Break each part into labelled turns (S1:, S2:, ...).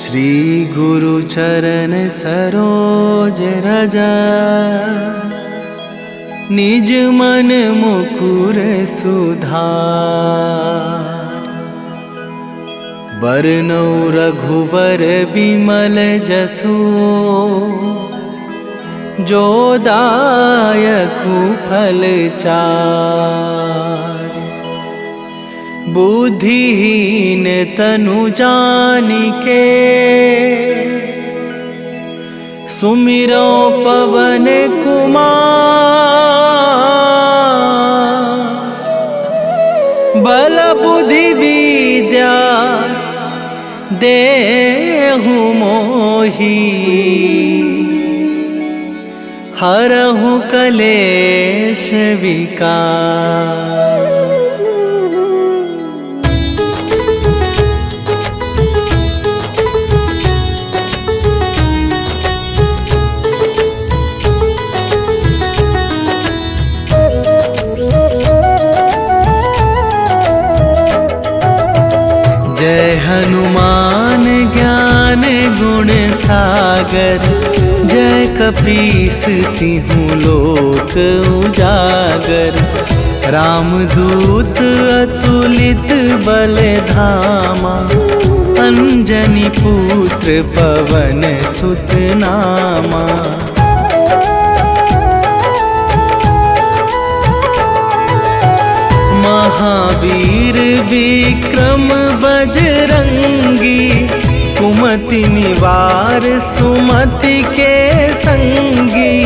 S1: श्री गुरु चरण सरोज रज, निज मन मुकुर सुधार। बरनौ रघुबर बिमल जसु, जो दायकु फल चार। बुद्धिहीन तनु जानिके, सुमिरो पवन कुमार। बल बुद्धि विद्या देहु मोहि, हरहु कलेश विकार। जय हनुमान ज्ञान गुण सागर, जय कपीस तिहुँ लोक उजागर। रामदूत अतुलित बल धामा, अंजनी पुत्र पवन सुत नामा। महावीर विक्रम बजरंगी, कुमति निवार सुमति के संगी।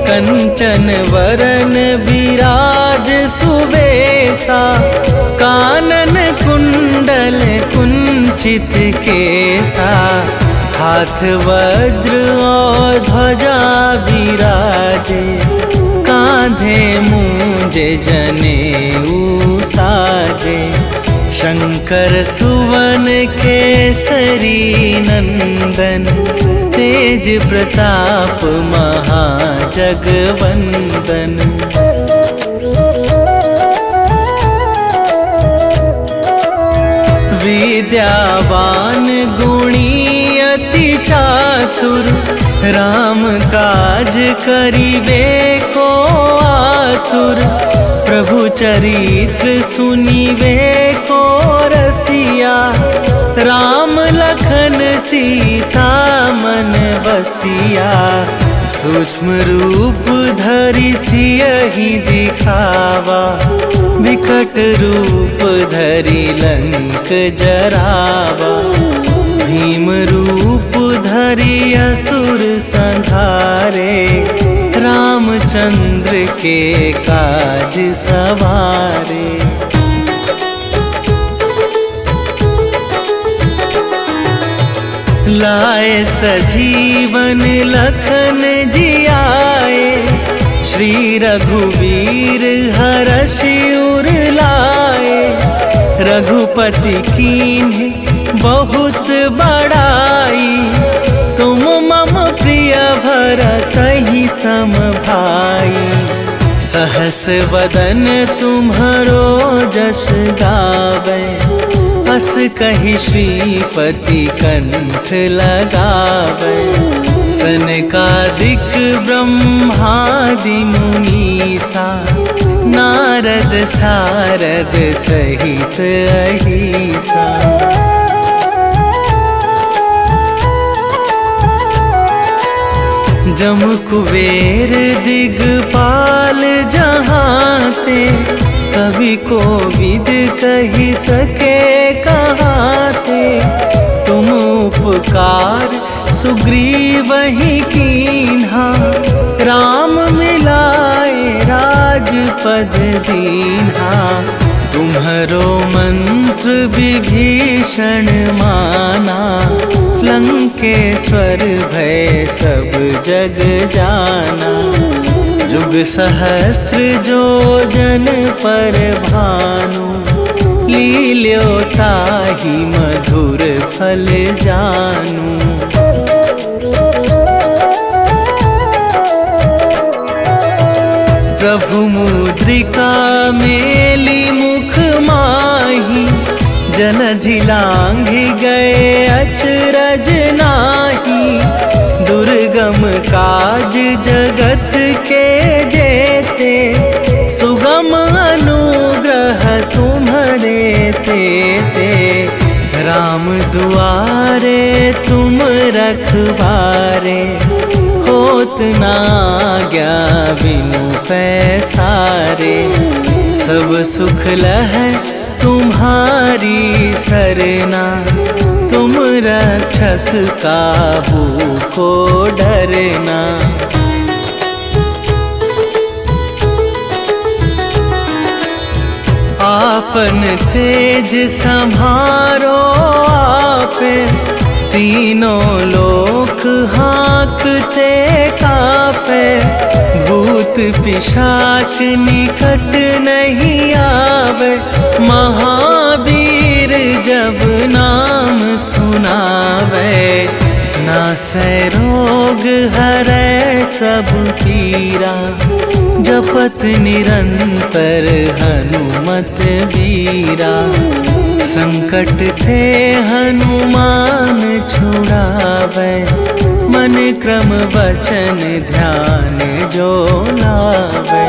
S1: कंचन वरन विराज सुबेसा, कानन कुंडल कुंचित केसा। हाथ वज्र और ध्वजा विराजे, कांधे मूंज जनेऊ साजे। शंकर सुवन केसरी नंदन, तेज प्रताप महाजगवंदन। विद्यावान गुणी अति चातुर, राम काज करिबे को आतुर। प्रभु चरित्र सुनिबे को रसिया, राम लखन सीता मन बसिया। सूक्ष्म रूप धरि सियहि दिखावा, विकट रूप धरि लंक जरावा। भीम रूप धरि असुर संहारे, रामचंद्र के काज सवारे। लाए सजीवन लखन जियाए, श्री रघुवीर हरषि उर लाए। रघुपति कीन्हि बहुत बड़ाई, तुम मम प्रिय भरतहि सम भाई। सहस वदन तुम्हरो जस गावे, अस कहि श्रीपति कंठ लगावे। सनकादिक ब्रह्मादि मुनीसा, नारद सारद सहित अहिसा। जम कुबेर दिगपाल जहाते, कवि कोविद कहि सके कहाते। तुम उपकार सुग्रीवहि कीन्हा, राम मिलाए राजपद दीन्हा। तुम्हरो मंत्र विभीषण माना, लंकेश्वर भय सब जग जाना। जुग सहस्त्र जो जन पर भानु, लील्यो ताहि मधुर फल जानू। प्रभु मुद्रिका मेली मुख माही, जलधि लांघि गए अचरज दुर्गम काज जगत के जेते, सुगम अनुग्रह तुम्हारे तेते। राम दुआरे तुम रखवारे, होत ना आज्ञा बिनु पैसारे। सब सुख लहै तुम्हारी सरना, तुम रक्षक काहू को डरना। आपन तेज संभारो आपे, तीनों लोक हाँकते कापे। भूत पिशाच निकट नहीं आवे, महावीर जब नाम सुनावे। नासै रोग हरै सब पीरा, जपत निरंतर हनुमत बीरा। संकट ते हनुमान छुड़ावे, मन क्रम वचन ध्यान जो लावे।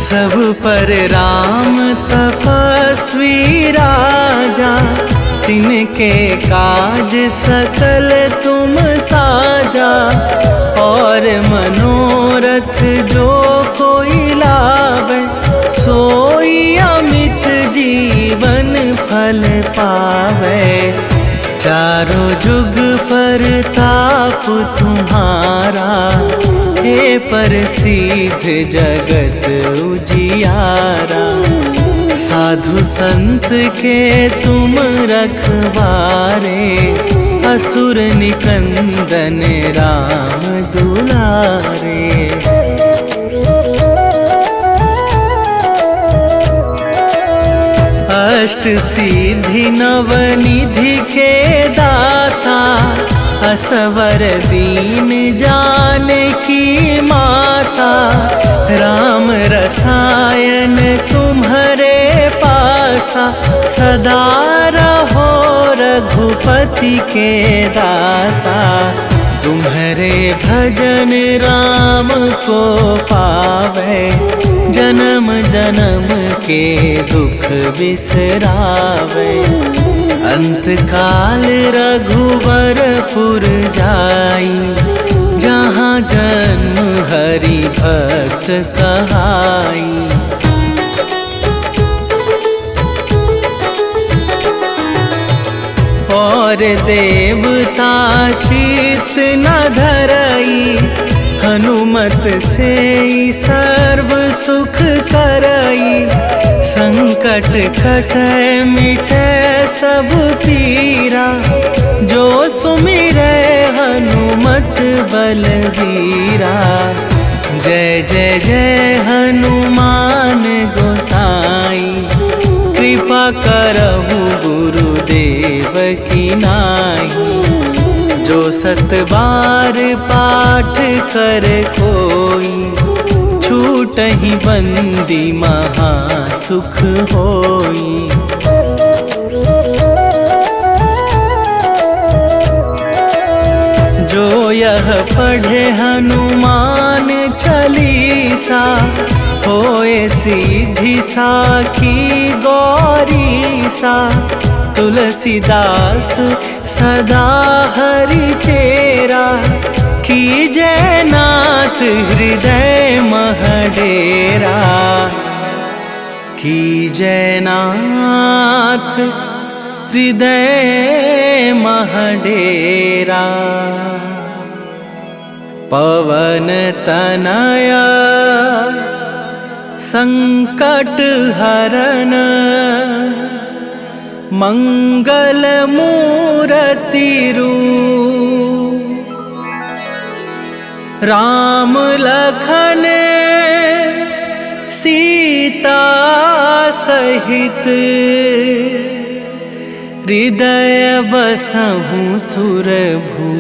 S1: सब पर राम तपस्वी राजा, तिनके काज सकल तुम साजा। और मनोरथ जो कोई लावे, सोई अमित जीवन फल पावे। चारों जुग पर ताप तुम्हारा, हे प्रसिद्ध जगत उजियारा। साधु संत के तुम रखवारे, असुर निकंदन राम दुलारे। अष्ट सिद्धि नवनिधि के दाता, असवर दीन जानकी माता। राम रसायन तुम्हारे पासा, सदा रहो रघुपति के दासा। तुम्हारे भजन राम को पावे, जन्म जन्म के दुख बिसरावे। अंत काल रघुवरपुर जाई, जहाँ जन्म हरि भक्त कहाई। और देवता चित न धरई, हनुमत से सर्व सुख करई। संकट कटै मिटै सब पीरा, जो सुमिरै हनुमत बलबीरा। जय जय जय हनुमान गोसाई, कृपा करहु गुरुदेव की नाई। जो सत बार पाठ कर कोई, छूटहि बंदी महा सुख होई। जो यह पढ़े हनुमान चालीसा, होए सीधी साखी गौरीसा। तुलसीदास सदा हरि चेरा, कीजै नाथ हृदय मह डेरा। कीजै नाथ हृदय मह डेरा। पवन तनया संकट हरन, मंगल मूरति रूप। राम लखन सीता सहित, हृदय बसहु सुरभू।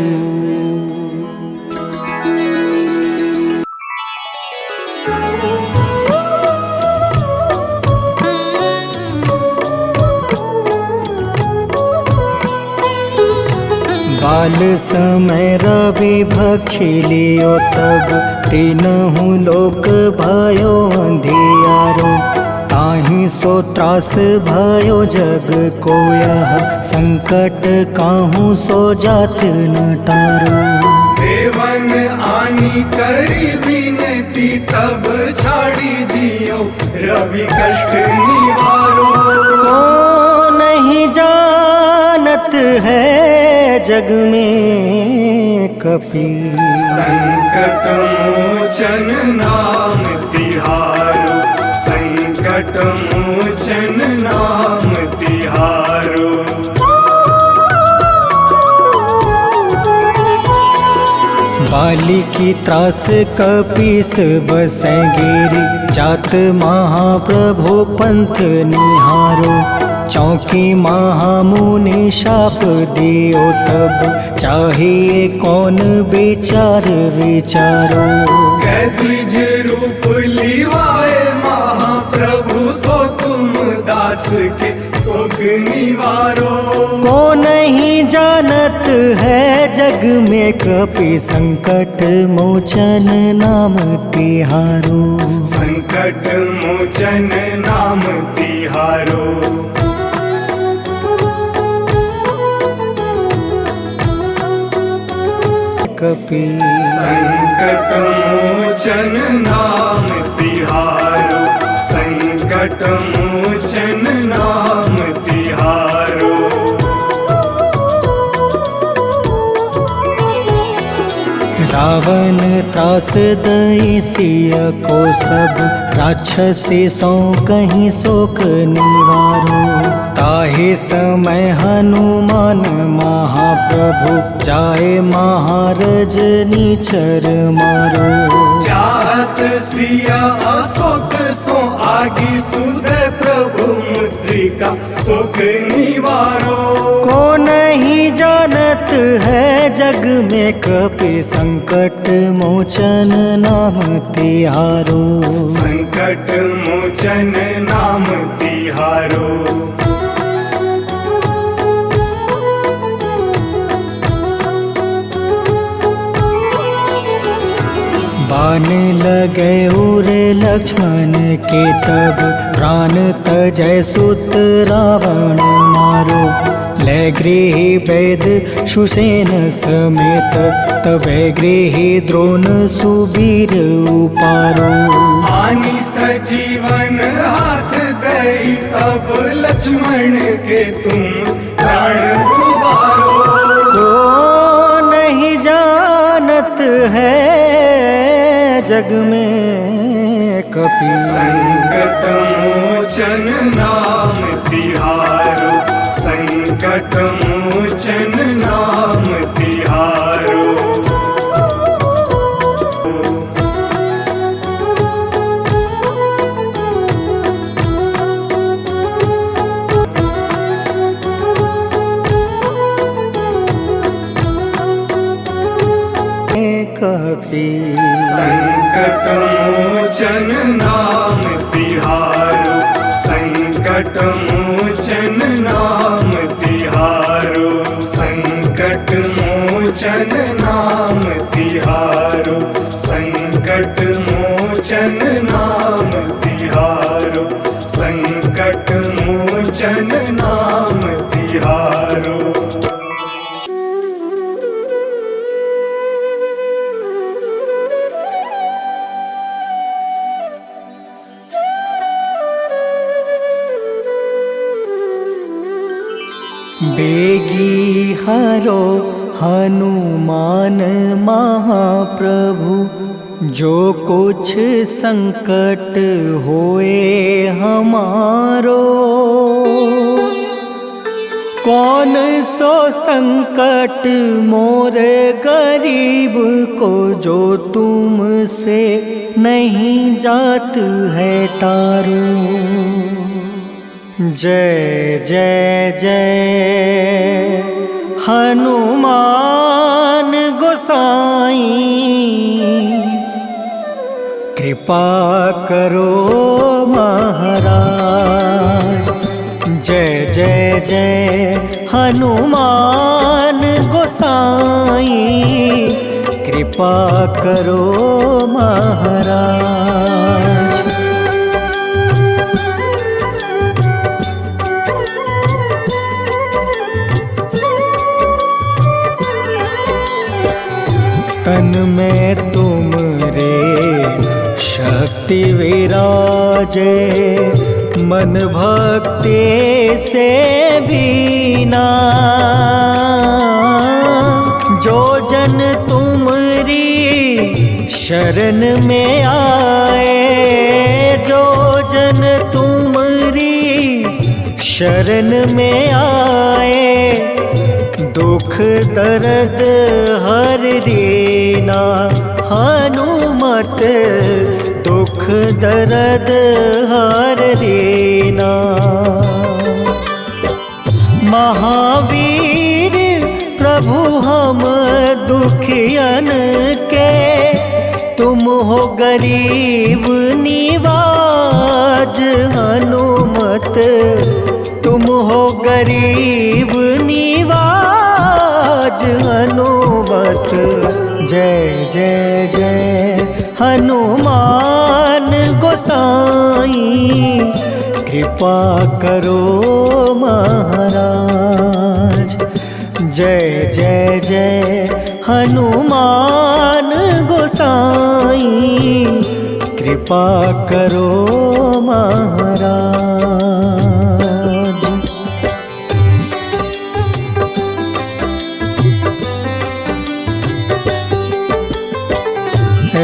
S2: काल समय रवि भक्षी लियो तब तीनहु लोक भयो अंधियारो। ताहि सो त्रास भयो जग को यह संकट काहू सो जात न टारो।
S3: देवन आनी करी विनती तब छाड़ी दियो रवि कष्ट निवारो।
S2: को नहीं जानत है जग में कपि
S3: संकट मोचन नाम तिहारो। संकट मोचन नाम तिहारो।
S2: बाली की त्रास कपीस बसै गिरी। जात महाप्रभु पंथ निहारो। चौकी महामुनि शाप दियो तब चाहिए कौन विचार विचारो।
S3: कैदिज रूप लिवाए महाप्रभु सो तुम दास के सुख निवारो।
S2: को नहीं जानत है जग में कपि संकट मोचन नाम तिहारो।
S3: संकट मोचन नाम तिहारो।
S2: कपि
S3: संकट मोचन नाम तिहारो। संकट मोचन नाम तिहारो।
S2: रावण त्रास दई सिय को सब राक्षसी सो कहीं शोक निवारो। ताहे समय हनुमान महाप्रभु जाए महारज नीचर मारो।
S3: चाहत सिया अशोक सो आगी सुधे प्रभु मुद्रिका सुख निवारो।
S2: को नहीं जानत है जग में कपि संकट मोचन नाम तिहारो।
S3: संकट मोचन नाम तिहारो।
S2: बाण लगे उरे लक्ष्मण के तब प्राण तजय सुत रावण मारो। ले गृही वैद सुसेन समेत तबे गृही द्रोण सुबीर उपारो।
S3: आनी सजीवन हाथ दई तब लक्ष्मण के तुम प्राण उबारो।
S2: को नहीं जानत है जग में कपि
S3: संकट मोचन नाम तिहारो। संकट मोचन नाम तिहारो।
S2: कपि
S3: संकट मोचन नाम तिहारो। संकट मोचन नाम तिहारो। संकट मोचन नाम तिहारो। संकट मोचन नाम तिहारो। संकट मोचन नाम तिहारो।
S2: बेगी हरो हनुमान महाप्रभु। जो कुछ संकट होए हमारो। कौन सो संकट मोरे गरीब को जो तुमसे नहीं जात है टारो। जय जय जय हनुमान गोसाई। कृपा करो महाराज जय जय जय हनुमान गोसाई, कृपा करो महाराज। तन में तुम रे शक्ति विराजे, मन भक्ति से बीना। जो जन तुमरी शरण में आए, जो जन तुमरी शरण में आए, दुख दर्द हर रीना। हनुमत दुख दर्द हर रीना। महावीर प्रभु हम दुखियन के, तुम हो गरीब निवाज। हनुमत तुम हो गरीब निवाज। हनुमत जय जय जय हनुमान गोसाई, कृपा करो महाराज। जय जय जय हनुमान गोसाई, कृपा करो महाराज।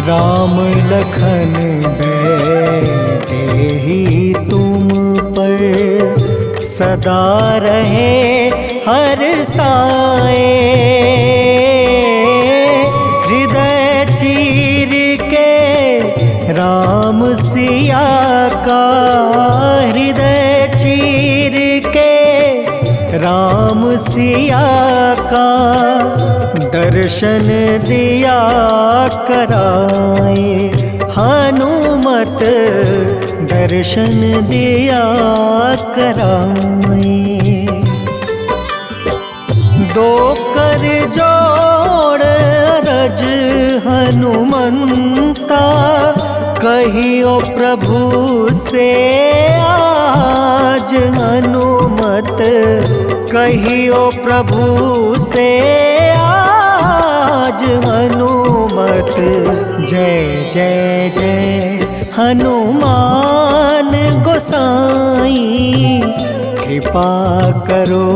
S2: राम लखन देहि तुम पर, सदा रहे हर साए। हृदय चीर के राम सिया का, हृदय चीर के राम सिया का, दर्शन दिया कराए। हनुमत दर्शन दिया कराए। दो कर जोड़ रज हनुमंता, कहियो प्रभु से आज। हनुमत कहियो प्रभु से आज। हनुमत जय जय जय हनुमान गोसाई, कृपा करो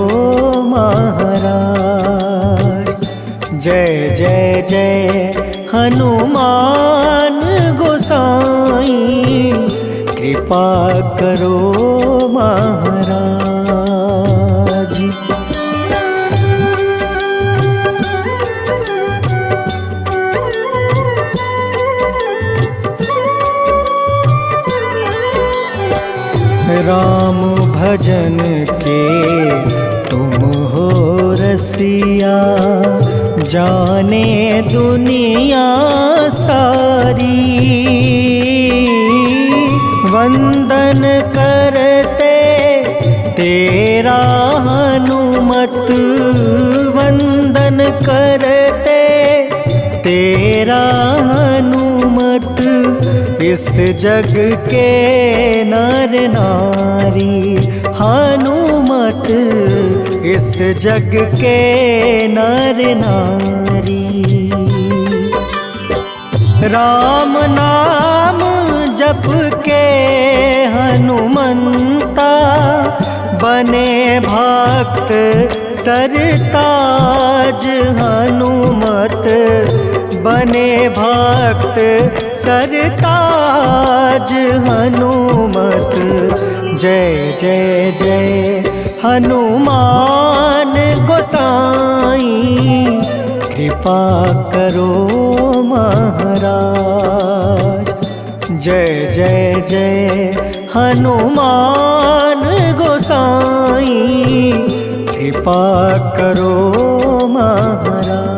S2: महाराज। जय जय जय हनुमान गोसाई, कृपा करो महाराज। राम भजन के तुम हो रसिया, जाने दुनिया सारी। वंदन करते तेरा हनुमत, वंदन करते तेरा हनुमत। इस जग के नर नारी, हनुमत इस जग के नर नारी। राम नाम जप के हनुमंता, बने भक्त सरताज। हनुमत बने भक्त सरताज। हनुमत जय जय जय हनुमान गोसाई, कृपा करो महाराज। जय जय जय हनुमान गोसाई, कृपा करो महाराज।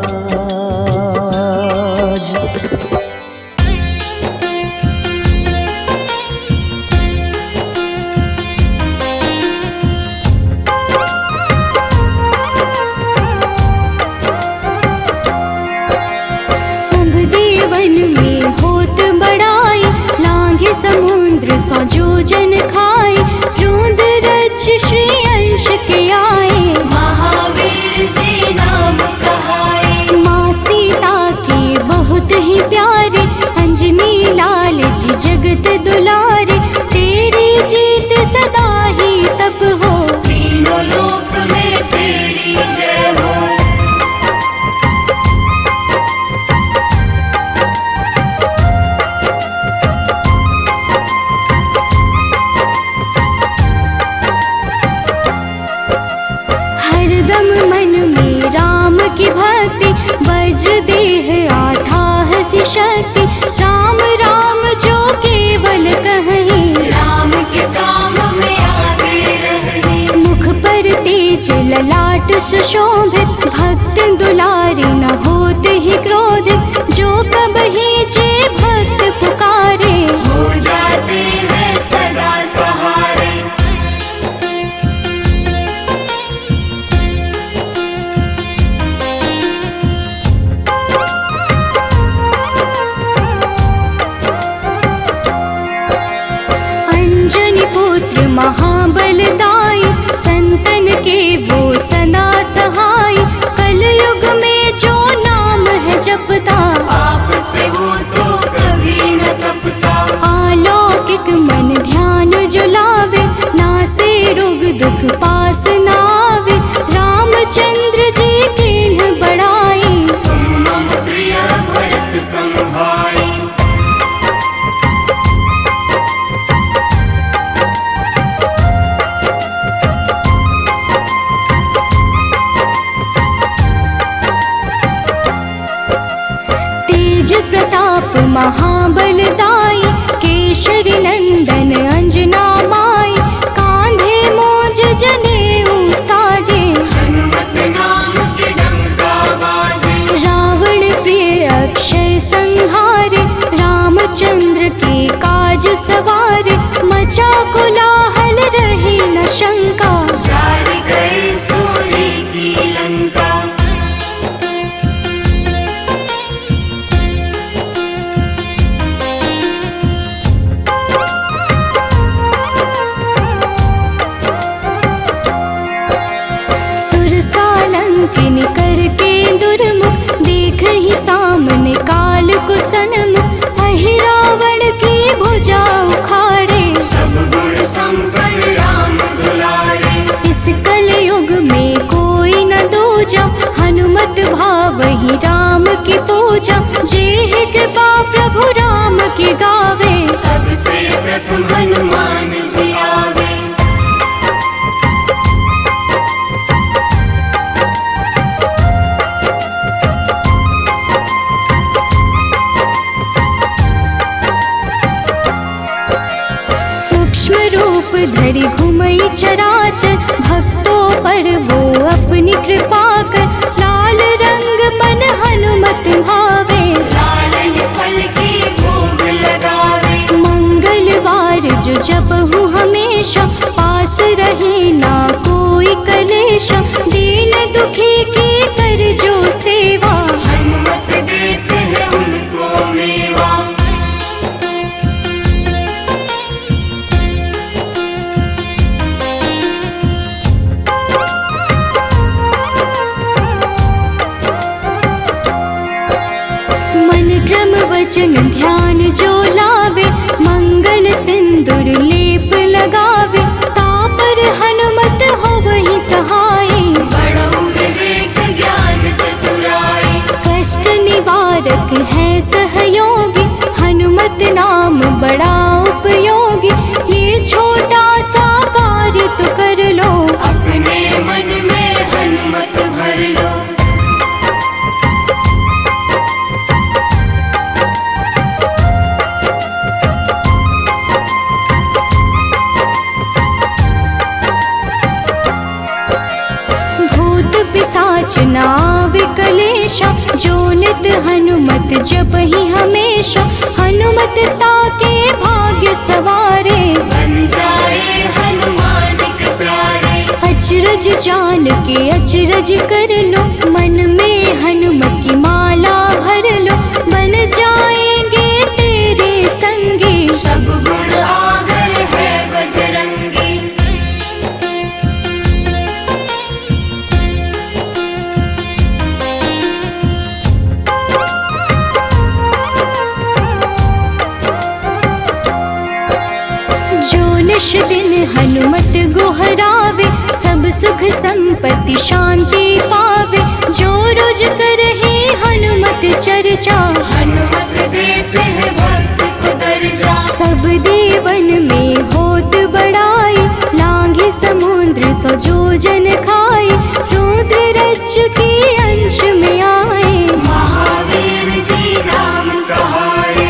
S4: सौ जोजन खाए, रुद्ररज श्री अंश के आए, महावीर जी नाम कहाए। माँ सीता के बहुत ही प्यारे, अंजनी लाल जी जगत दुलारे, तेरी जीत सदा ही तब हो, तीनों लोक में तेरी जय हो। हरदम मन में राम की भक्ति, वज्र देह आठाह सी शक्ति, राम राम जो केवल कहीं, राम के काम में आगे रहे। मुख पर तेज ललाट सुशोभित, भक्त दुलारे न होते ही क्रोधित, जो कबहि जे भक्त पुकारे, हो जाते हैं सदा सहारे। पुत्र महाबलदाई, संतन के वो सदा सहाय, कलयुग में जो नाम है जपता, पाप से वो तो कभी न तपता। अलौकिक मन ध्यान जो लावे, नासे रोग दुख पास न आवे, रामचंद्र जी किन्ह बड़ाई, तुम मम प्रिय भरत सम भाई। प्रताप महाबलदाई, केशरी नंदन अंजना माई, कांधे मोज जनेऊ साजे, हनुमत नाम के डंका बाजे। रावण प्रिय अक्षय संहारे, रामचंद्र के काज सवारे, मचा कोलाहल रही न शंका, जार गए सूर्य की लंका। किन करके दुर्मुख, देख ही सामने काल को सन्मुख, अहि रावण की भुजा उखाड़े, सब गुण संपन्न राम दुलारे। इस कलयुग में कोई न दूजा, हनुमत भाव ही राम की पूजा, जे कृपा प्रभु राम की गावे, सबसे प्रथम हनुमान जी आवे। रूप धरि घुमई चराचर, भक्तों पर वो अपनी कृपा कर, लाल रंग मन हनुमत भावे, लाल ही फल की भोग लगावे। मंगलवार जो जपहु हमेशा, पास रहे ना कोई कलेशा, दीन दुखी की कर जो सेवा, हनुमत देते हैं उनको मेवा। वचन ध्यान जो लावे, मंगल सिंदूर लेप लगावे, तापर हनुमत हो वही सहाय, बड़ो विवेक ज्ञान चतुराई। कष्ट निवारक है सहयोगी, हनुमत नाम बड़ा उपयोगी, ये छोटा सा कार्य तो कर लो, अपने मन में हनुमत भर लो। पिशाच नाव कलेशा, जो नित हनुमत जप ही हमेशा, हनुमत ताके भाग्य सवारे, बन जाए हनुमान के प्यारे। अचरज जान के अचरज कर लो, मन में हनुमत की माला भर लो, बन जाएंगे तेरे संगी, सब गुण आ गए निश दिन हनुमत गोहरावे, सब सुख संपत्ति शांति पावे। जो रोज करहे हनुमत चर्चा, हनुमत देते हैं भक्त को दर्जा। सब देवन में होत बड़ाई, लांघे समुद्र सौ जोजन खाए। रुद्र रज के अंश में आए, महावीर जी राम कहाए।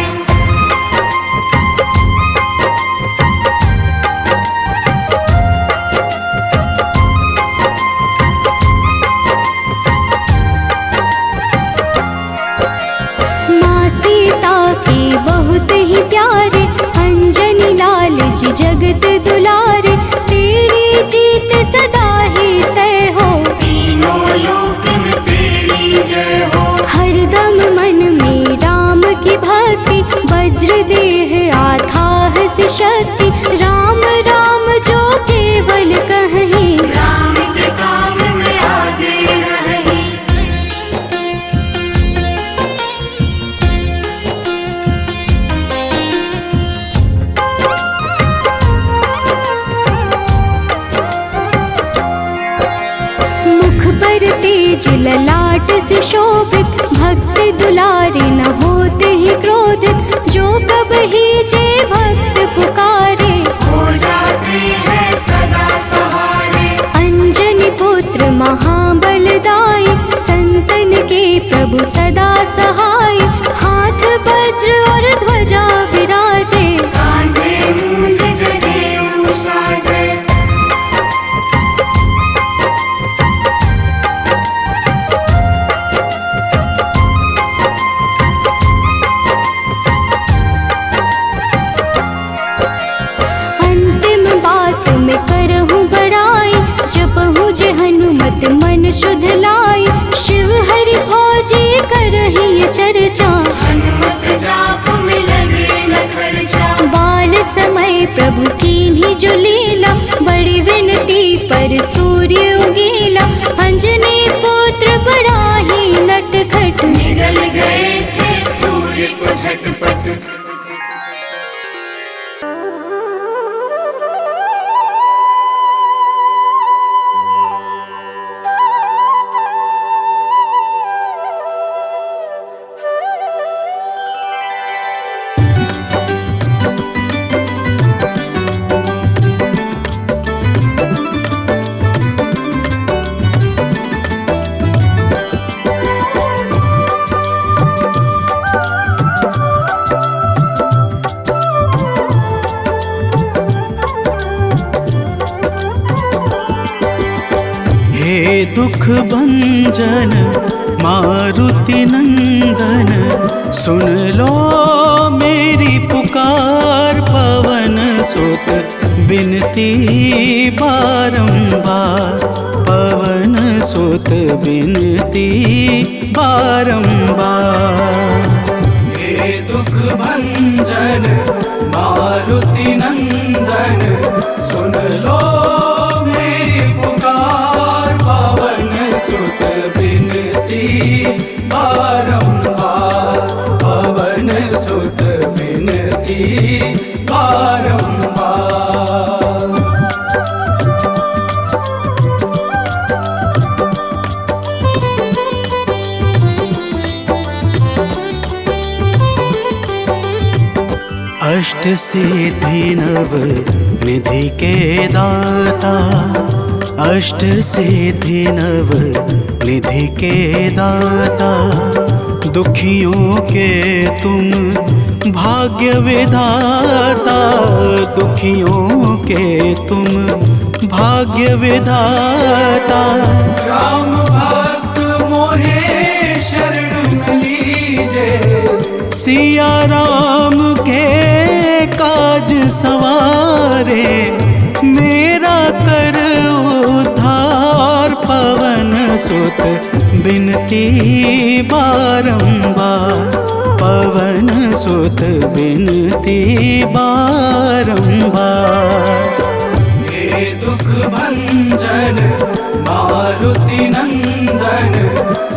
S4: बहुत ही प्यारे, अंजनी लाल जी जगत दुलारे। तेरी जीत सदा ही तय हो, तीनों लोक में तेरी जय हो। हरदम मन में राम की भक्ति, वज्र देह आधार से शक्ति। राम राम जो केवल कहीं, राम के काम में आगे रहे। तेज ललाट से शोभित, भक्त दुलारे न होते ही क्रोधित। जो कब ही जे भक्त पुकारे, हो जाते हैं सदा सहारे। अंजनी पुत्र महाबलदाई, संतन के प्रभु सदा सहाय। हाथ वज्र और ध्वजा विराजे, कांधे मूंज जनेऊ साजे। हनुमत मन शुद्ध लाई, शिव हरि फौजी करही चर्चा। हनुमत जाप में लगे न खर्चा, बाल समय प्रभु कीन्ही जो लीला। बड़ी विनती पर सूर्य उगीला, अंजनी पुत्र बड़ा ही नटखट। निगल गए थे सूर्य को झटपट।
S1: दुख भंजन मारुति नंदन, सुन लो मेरी पुकार। पवन सुत बिनती बारंबार, पवन सुत बिनती बारंबार। हे दुख भंजन मारुति नंदन, सुन लो मेरी पुकार। पवन सुत बिनती बारंबार, पवन सुत बिनती बारंबार। अष्ट सिद्धि नव निधि के दाता, अष्ट सिद्धि नव निधि के दाता। दुखियों के तुम भाग्य विधाता, दुखियों के तुम भाग्य विधाता। राम भक्त मोहे शरण लीजे, सिया राम के काज सवारे। मेरा कर उद्धार, पवन सुत बिनती बारंबार, पवन सुत बिनती बारंबार। हे दुख भंजन मारुति नंदन,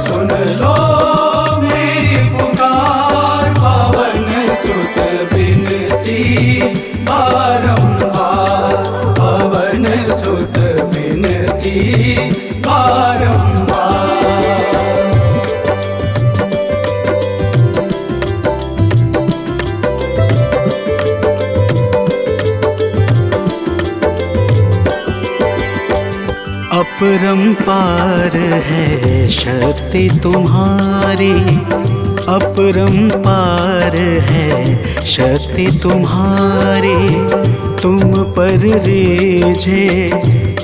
S1: सुन लो मेरी पुकार। पवन सुत बिनती बारंबार, बारंबार।
S2: अपरंपार है शक्ति तुम्हारी, अपरंपार है शक्ति तुम्हारी। तुम पर रीझे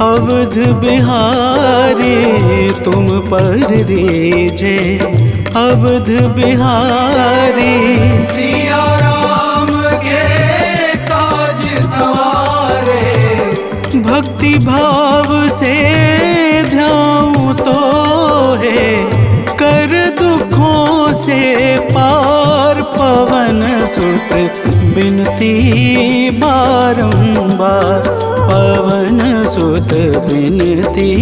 S2: अवध बिहारी, तुम पर रीझे अवध बिहारी।
S1: सिया राम के काज सवारे,
S2: भक्ति भाव से ध्याऊं तो है कर दुखों से पार। पवन सुत बिनती बारंबार, पवन सुत बिनती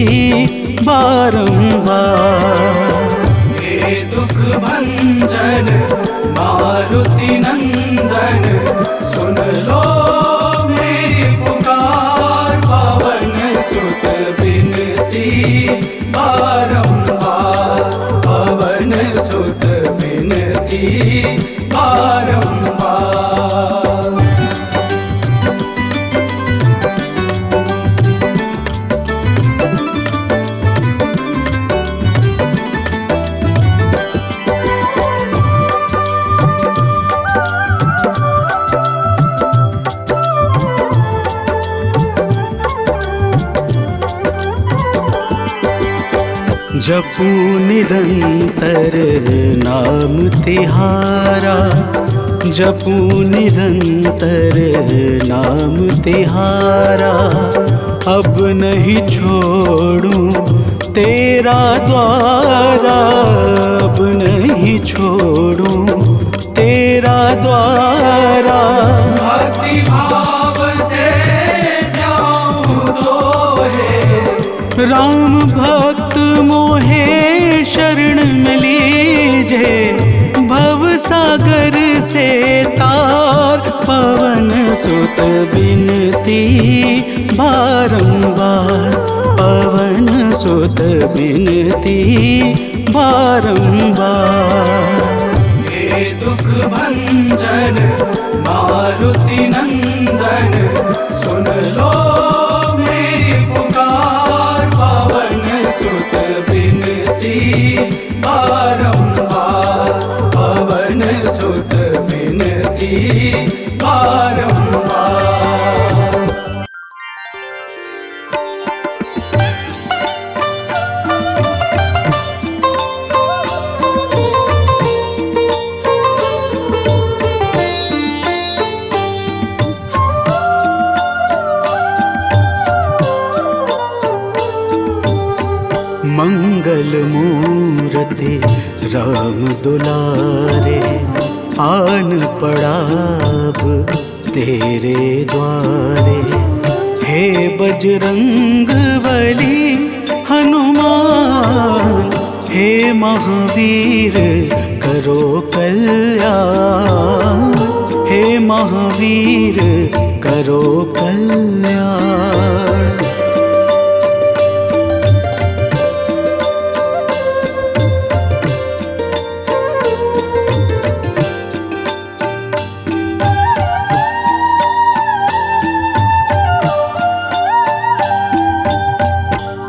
S2: बारंबार।
S1: हे दुख भंजन मारुति नंदन, सुन लो मेरी पुकार। पवन सुत बिनती बारंबार, पवन सुत बिनती बारंबार।
S2: जपू निरंतर नाम तिहारा, जपू निरंतर नाम तिहारा। अब नहीं छोड़ूं तेरा द्वारा, अब नहीं छोड़ूं तेरा द्वारा।
S1: भक्ति भाव से ध्याऊं तो है,
S2: राम भक्त मोहे शरण में लीजे। भव सागर से तार, पवन सुत बिनती बारंबार, पवन सुत बिनती बारंबार।
S1: हे दुख भंजन मारुति नंदन, सुन लो मेरी पुकार। पवन सुत बिनती बारंबार, पवन सुत बिनती बारंबार।
S2: मंगल मूर्ति राम दुलारे, आन पड़ाब तेरे द्वारे। हे बजरंग बली हनुमान, हे महावीर करो कल्याण, हे महावीर करो कल्याण।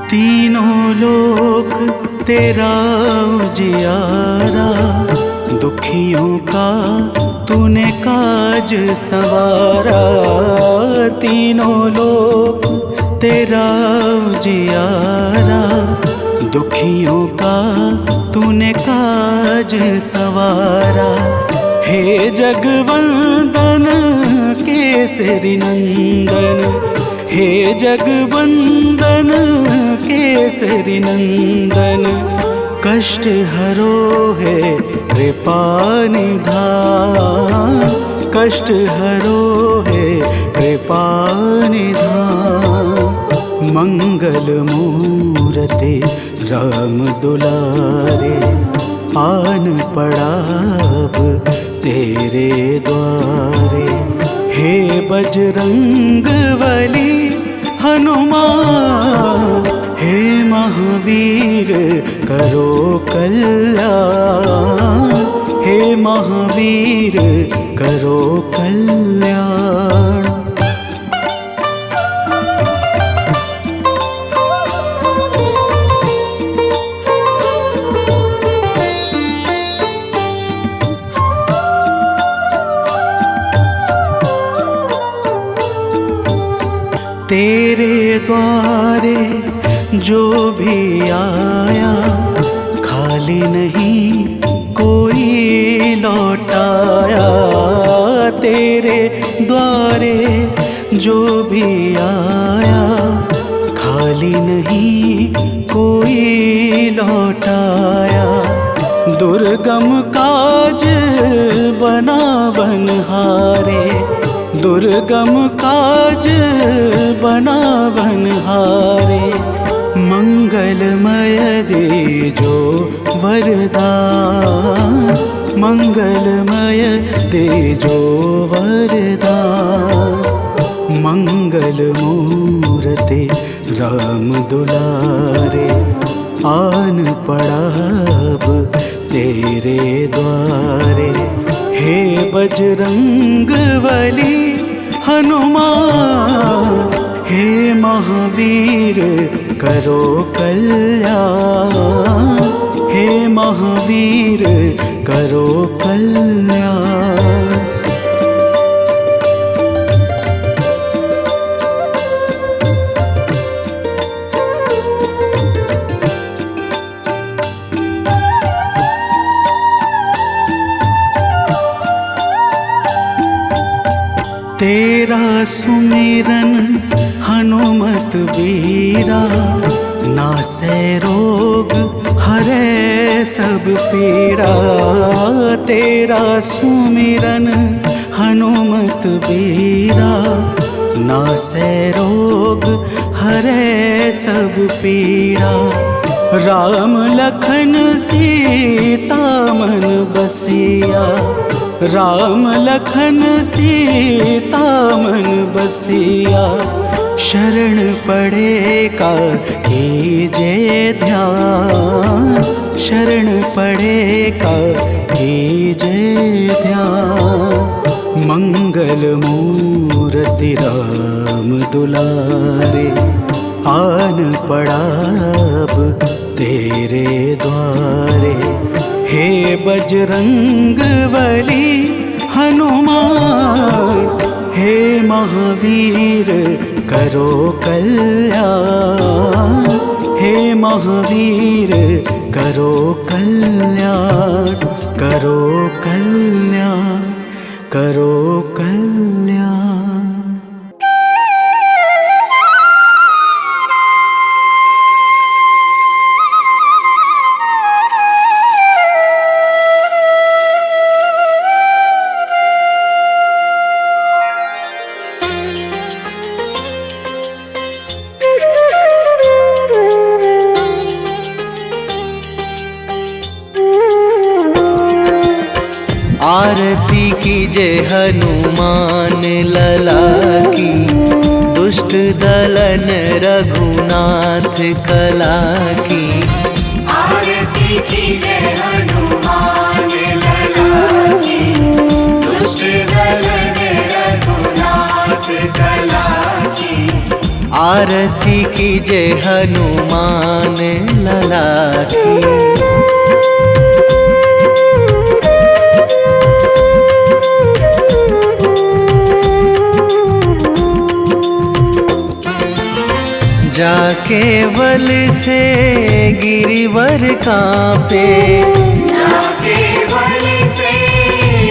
S2: तीनों लोक तेरा उजियारा, दुखियों का तूने काज सवारा। तीनों लोक तेरा उजियारा, दुखियों का तूने काज सवारा। हे जगवंदन केसरी नंदन, हे जगवंदन केसरी नंदन। कष्ट हरो है कृपा निधान, कष्ट हरो है कृपा निधान। मंगल मूर्ति राम दुलारे, आन पड़ाब तेरे द्वारे। हे बजरंग बली हनुमान, हे महावीर करो कल्याण, हे महावीर करो कल्याण। तेरे द्वारे जो भी आया, खाली नहीं कोई लौटाया। तेरे द्वारे जो भी आया, खाली नहीं कोई लौटाया। दुर्गम काज बना बनहारे, दुर्गम काज बना बनहारे। मंगलमय दे जो वरदान, मंगलमय दे जो वरदान। मंगल मूर्ति राम दुलारे, आन पड़ा अब तेरे द्वारे। हे बजरंग बली हनुमान, हे महावीर करो कल्याण, हे महावीर करो कल्याण। तेरा सुमिरन हनुमत बीरा, नासै रोग हरै सब पीड़ा। तेरा सुमिरन हनुमत बीरा, नासै रोग हरै सब पीड़ा। राम लखन सीता मन बसिया, राम लखन सीता मन बसिया। शरण पड़े का कीजे ध्यान, शरण पड़े का कीजे ध्यान। मंगल मूर्ति राम दुलारे, आन पड़ा अब तेरे द्वारे। हे बजरंग बली हनुमान, हे महावीर करो कल्याण, हे महावीर करो कल्याण। करो कल्याण, करो कल्याण।
S5: आरती कीजे हनुमान लला की, दुष्ट दलन रघुनाथ कला की।
S1: आरती कीजे हनुमान लला की, दुष्ट दलन रघुनाथ कला की।
S5: आरती कीजे हनुमान लला की। जाके बल से गिरिवर कांपे,
S1: जाके बल से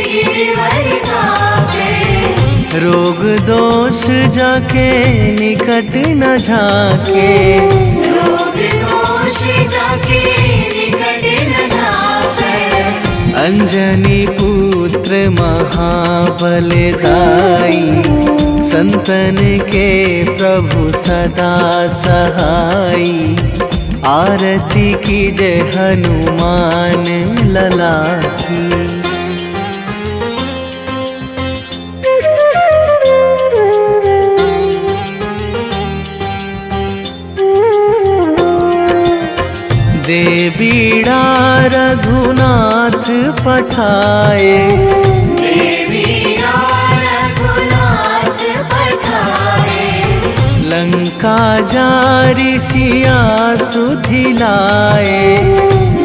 S1: गिरिवर कांपे।
S5: रोग दोष जाके निकट न झाके,
S1: रोग दोष जाके निकट न झाके।
S5: अंजनी पुत्र महाबलदाई, संतन के प्रभु सदा सहाई। आरती कीजे हनुमान लला की। बीड़ा रघुनाथ पठाए,
S1: रघुनाथ पठाए।
S5: लंका जारी सिया सुधिलाए,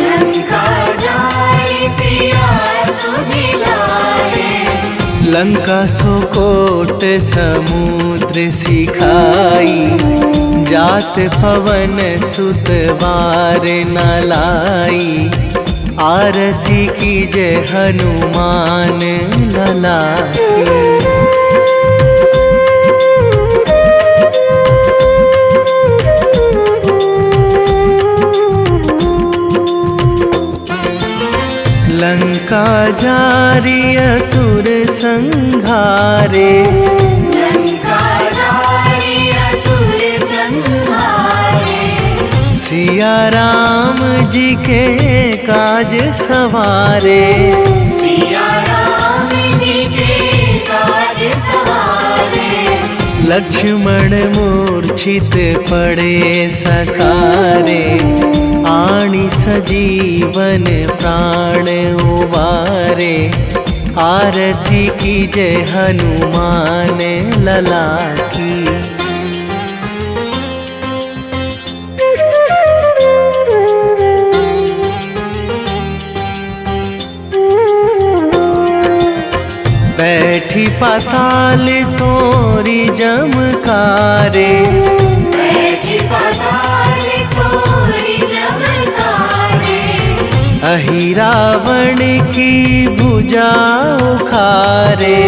S1: लंका जारी सिया सुधिलाए।
S5: लंका सुकोट समुद्र सिखाई, जात पवन सुत बार न लाई। आरती कीजे हनुमान लला की। लंका जारी असुर संहारे,
S1: लंका जारी असुर संहारे।
S5: सिया राम जी के काज सवारे,
S1: सिया राम जी के काज सवारे।
S5: लक्ष्मण मूर्छित पड़े सकारे, आणी सजीवन प्राण उबारे। आरती कीजे हनुमान लला की। बैठी पाताल तोरी जमकारे,
S1: बैठी पाताल तोरी जमकारे।
S5: अहि रावण की भुजा उखारे,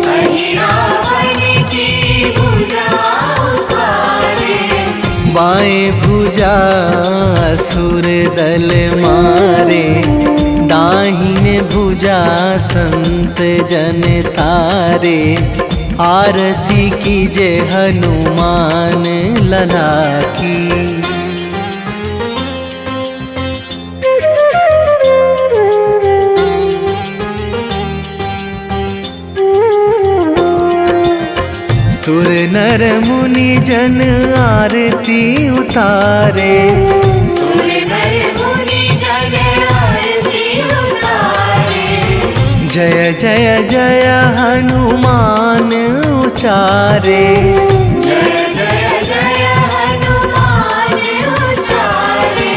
S1: अहि रावण की भुजा उखारे।
S5: बाएं भुजा असुर दल मारे, दाहिने भुजा संत जन तारे। आरती कीजे हनुमान लला की। सुर नर मुनि जन आरती उतारे,
S1: सुर नर मुनि जन आरती उतारे।
S5: जय जय जय हनुमान उचारे,
S1: जय जय जय हनुमान उचारे।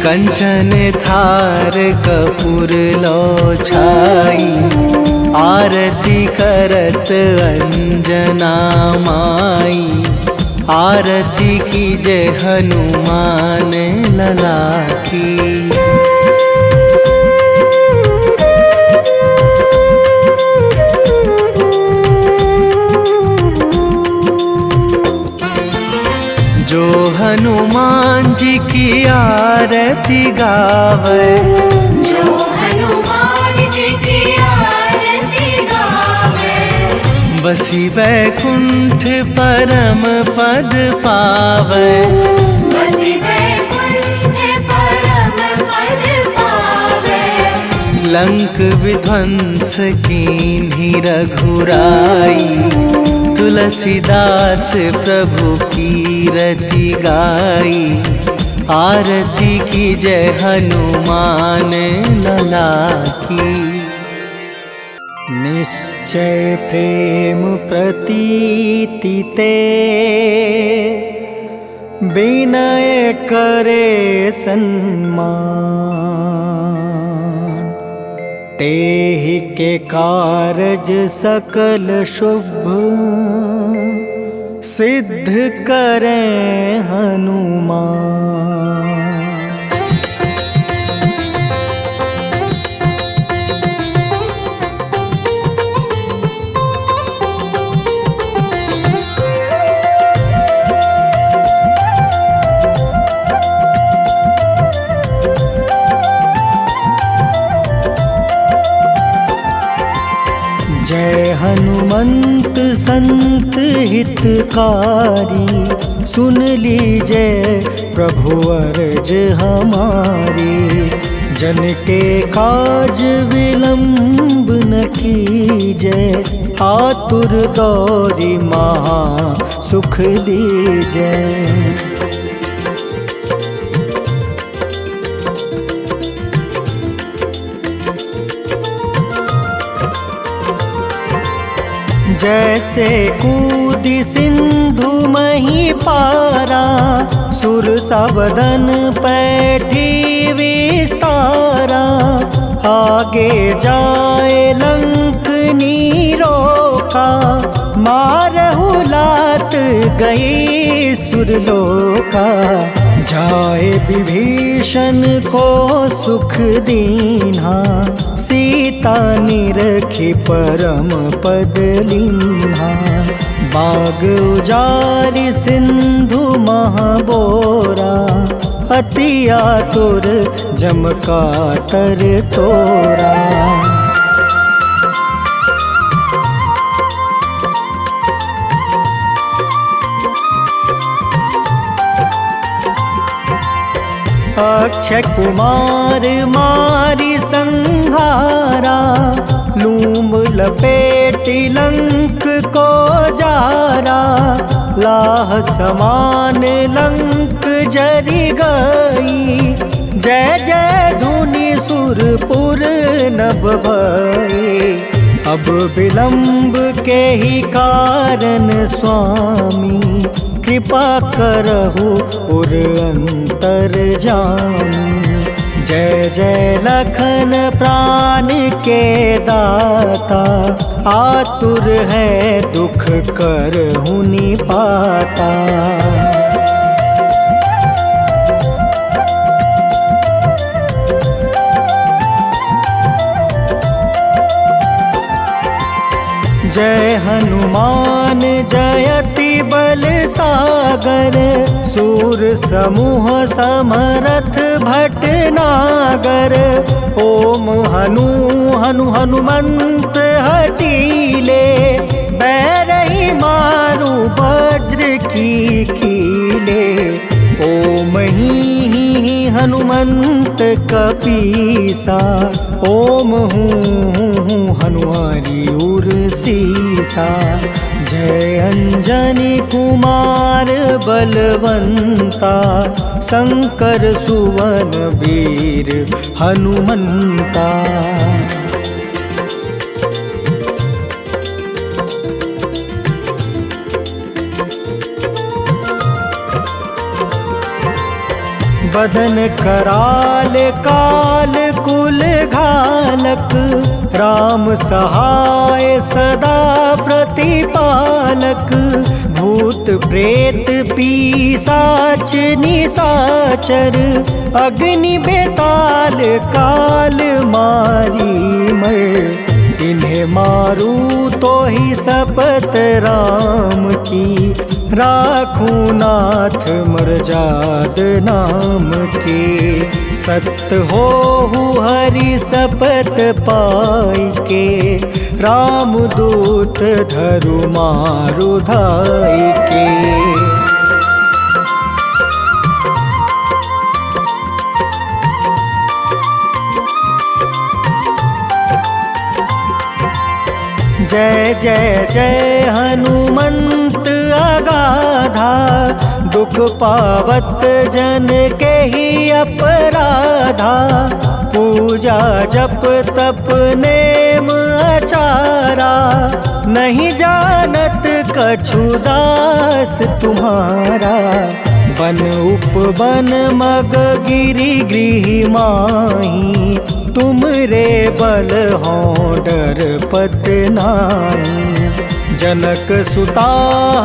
S5: कंचन थार कपूर लो छाई, आरती करत अंजना माई। आरती कीजे हनुमान लला की। जो हनुमान जी की आरती गावे,
S1: जो हनुमान जी की आरती गावे।
S5: बसी वैकुंठ परम पद पावे,
S1: बसी वैकुंठ परम पद पावे।
S5: लंक विध्वंस कीन्ही रघुराई, तुलसीदास प्रभु कीरति गाई। आरती कीजे हनुमान लला की।
S2: निश्चय प्रेम प्रतीति ते, विनय करे सन्मान। तेहि के कारज सकल शुभ, सिद्ध करें हनुमान। जय हनुमंत संत हितकारी, सुन लीजिए प्रभु अर्ज हमारी। जन के काज विलंब न कीजय, आतुर दौरी महा सुख दीजय। जैसे कूदी सिंधु मही पारा, सुर सवदन पैठी विस्तारा। आगे जाए लंक नीरोका, मारहु लात गई सुरलोका। जाए विभीषण को सुख दीन्हा, सीता निरखी परम पद लीन्हा। बाग उजारि सिंधु महाबोरा, अति आतुर जम कातर तोरा। अक्षय कुमार मारी संहारा, लूम लपेटी लंक को जारा। लाह समान लंक जरी गई, जय जय धुनि सुरपुर नभ भई। अब विलंब के ही कारण स्वामी, कृपा करहु उर अंतर जामी। जय जय लखन प्राण के दाता, आतुर है दुख करहु निपाता। जय हनुमान जयति बल सागर, सूर समूह समरथ भटनागर। ओम हनु हनु हनुमंत हटीले, बैरही मारू वज्र की कीले। ओम ही हनुमंत कपीसा, ओम हूँ हनुमारी उर सीसा। जय अंजनी कुमार बलवंता, शंकर सुवन वीर हनुमंता। बदन कराल काल कुल घालक, राम सहाय सदा प्रतिपालक। भूत प्रेत पिशाच निशाचर, अग्नि बेताल काल मारी मर। इन्हें मारू तो ही शपथ राम की, राखूं नाथ मर्जाद नाम के। सत्य हो हरि शपथ पाई के, राम दूत धरु मारु धाई के। जय जय जय हनुमंत अगाधा, दुख पावत जन के ही अपराधा। पूजा जप तप नेम आचारा, नहीं जानत कछु दास तुम्हारा। बन उपवन मग गिरि गृह माही, तुम रे बल हो डर पत नाई। जनक सुता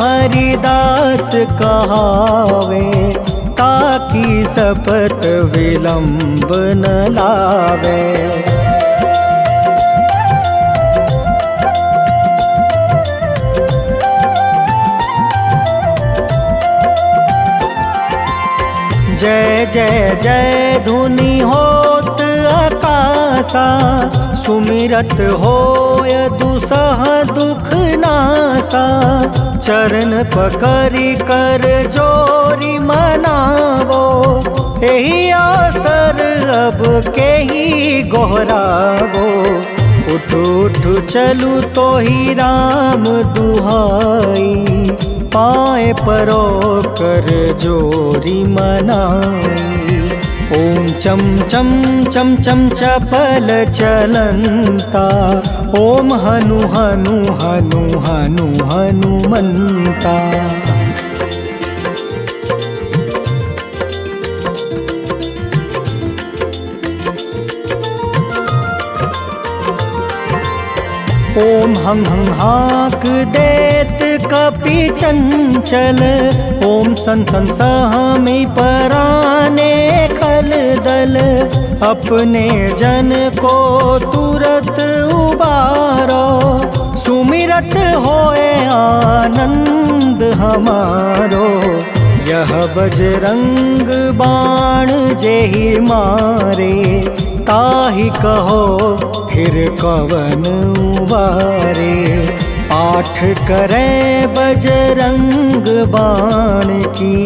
S2: हरिदास कहावे, ताकि शपथ विलंब न लावे। जय जय जय धुनि होत आकाशा, सुमिरत होय दुसह दुख नासा। चरण पकड़ि कर जोरी मनावो, एही आसर अब के ही गोहरावो। उठ उठ चलू तो ही राम दुहाई, पाए परो कर जोरी मनाई। ॐ चं चं चं चं चपल चलन्ता ॐ हनु हनु हनु हनु हनुमन्ता। ॐ हं हं हाक देत कपि चंचल ॐ सन सन सहमी पराने खल दल अपने जन को तुरत उबारो सुमिरत होए आनंद हमारो। यह बजरंग बाण जेहि मारे ताहि कहो फिर कवन उबारे। पाठ करे बजरंग बाण की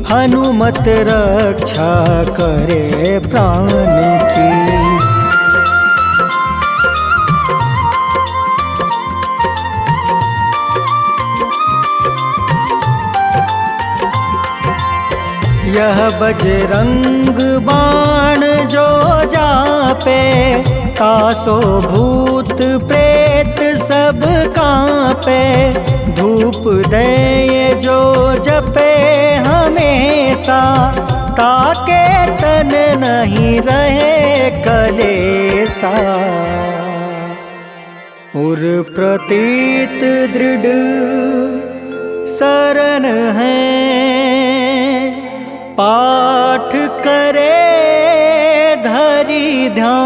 S2: हनुमत रक्षा करे प्राण की। यह बजरंग बाण जो जापे तासो भूत प्रेत सब कांपे। धूप दे जो जपे हमेशा ताके तन नहीं रहे कलेसा। उर प्रतीत दृढ़ शरण है पाठ करे धरि ध्यान।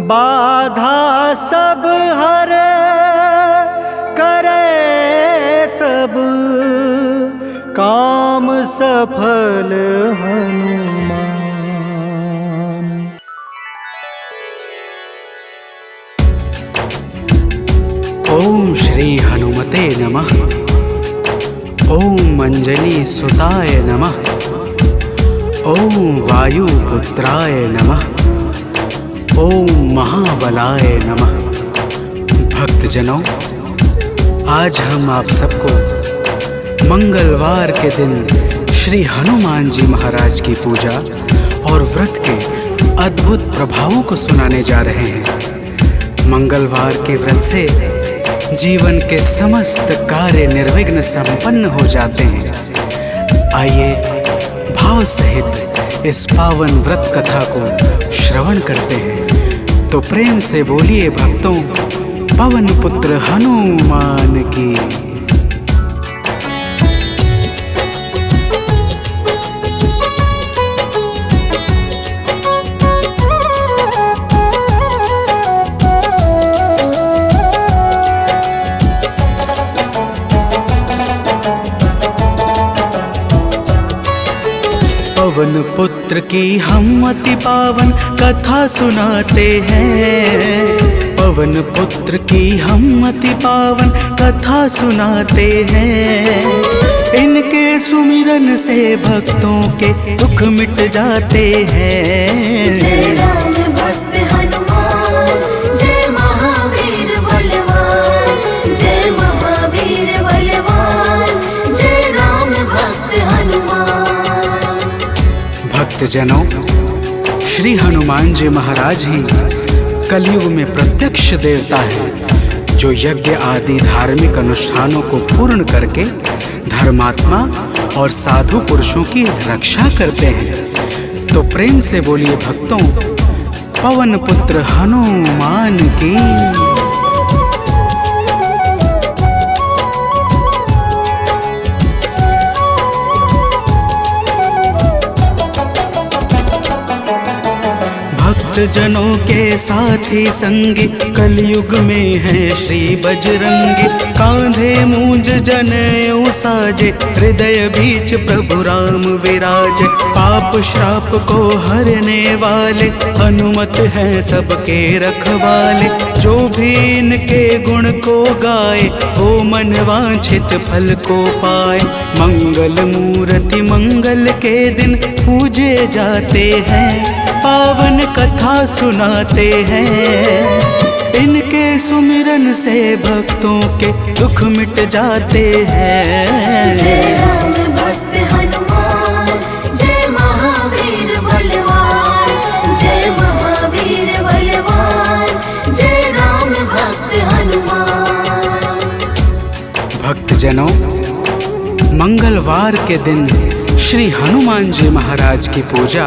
S2: बाधा सब हर करे सब काम सफल हनुमान।
S6: ओम श्री हनुमते नमः। ओम अंजनी सुताय नमः। ओम वायुपुत्राय नमः। ओम महाबलाय नमः। भक्तजनों, आज हम आप सबको मंगलवार के दिन श्री हनुमान जी महाराज की पूजा और व्रत के अद्भुत प्रभावों को सुनाने जा रहे हैं। मंगलवार के व्रत से जीवन के समस्त कार्य निर्विघ्न संपन्न हो जाते हैं। आइए भाव सहित इस पावन व्रत कथा को श्रवण करते हैं। तो प्रेम से बोलिए भक्तों, पवन पुत्र हनुमान की। पवन पुत्र की हम अति पावन कथा सुनाते हैं। पवन पुत्र की हम अति पावन कथा सुनाते हैं। इनके सुमिरन से भक्तों के दुख मिट जाते हैं।
S1: जय राम भक्त हनुमान, जय महावीर बलवान, जय महावीर बलवान, जय राम भक्त हनुमान।
S6: भक्तजनों, श्री हनुमान जी महाराज ही कलयुग में प्रत्यक्ष देवता है, जो यज्ञ आदि धार्मिक अनुष्ठानों को पूर्ण करके धर्मात्मा और साधु पुरुषों की रक्षा करते हैं। तो प्रेम से बोलिए भक्तों, पवन पुत्र हनुमान की। भक्तजनों के साथी संगी कलयुग में है श्री बजरंगी। कांधे मूंज जनेऊ साजे, हृदय बीच प्रभु राम विराजे। पाप श्राप को हरने वाले हनुमत हैं सबके रखवाले। जो भी इनके गुण को गाए, वो मन वांछित फल को पाए। मंगल मूर्ति मंगल के दिन पूजे जाते हैं, पावन कथा सुनाते हैं। इनके सुमिरन से भक्तों के दुख मिट जाते हैं।
S1: जय राम भक्त हनुमान, जय
S6: भक्तजनों, मंगलवार के दिन श्री हनुमान जी महाराज की पूजा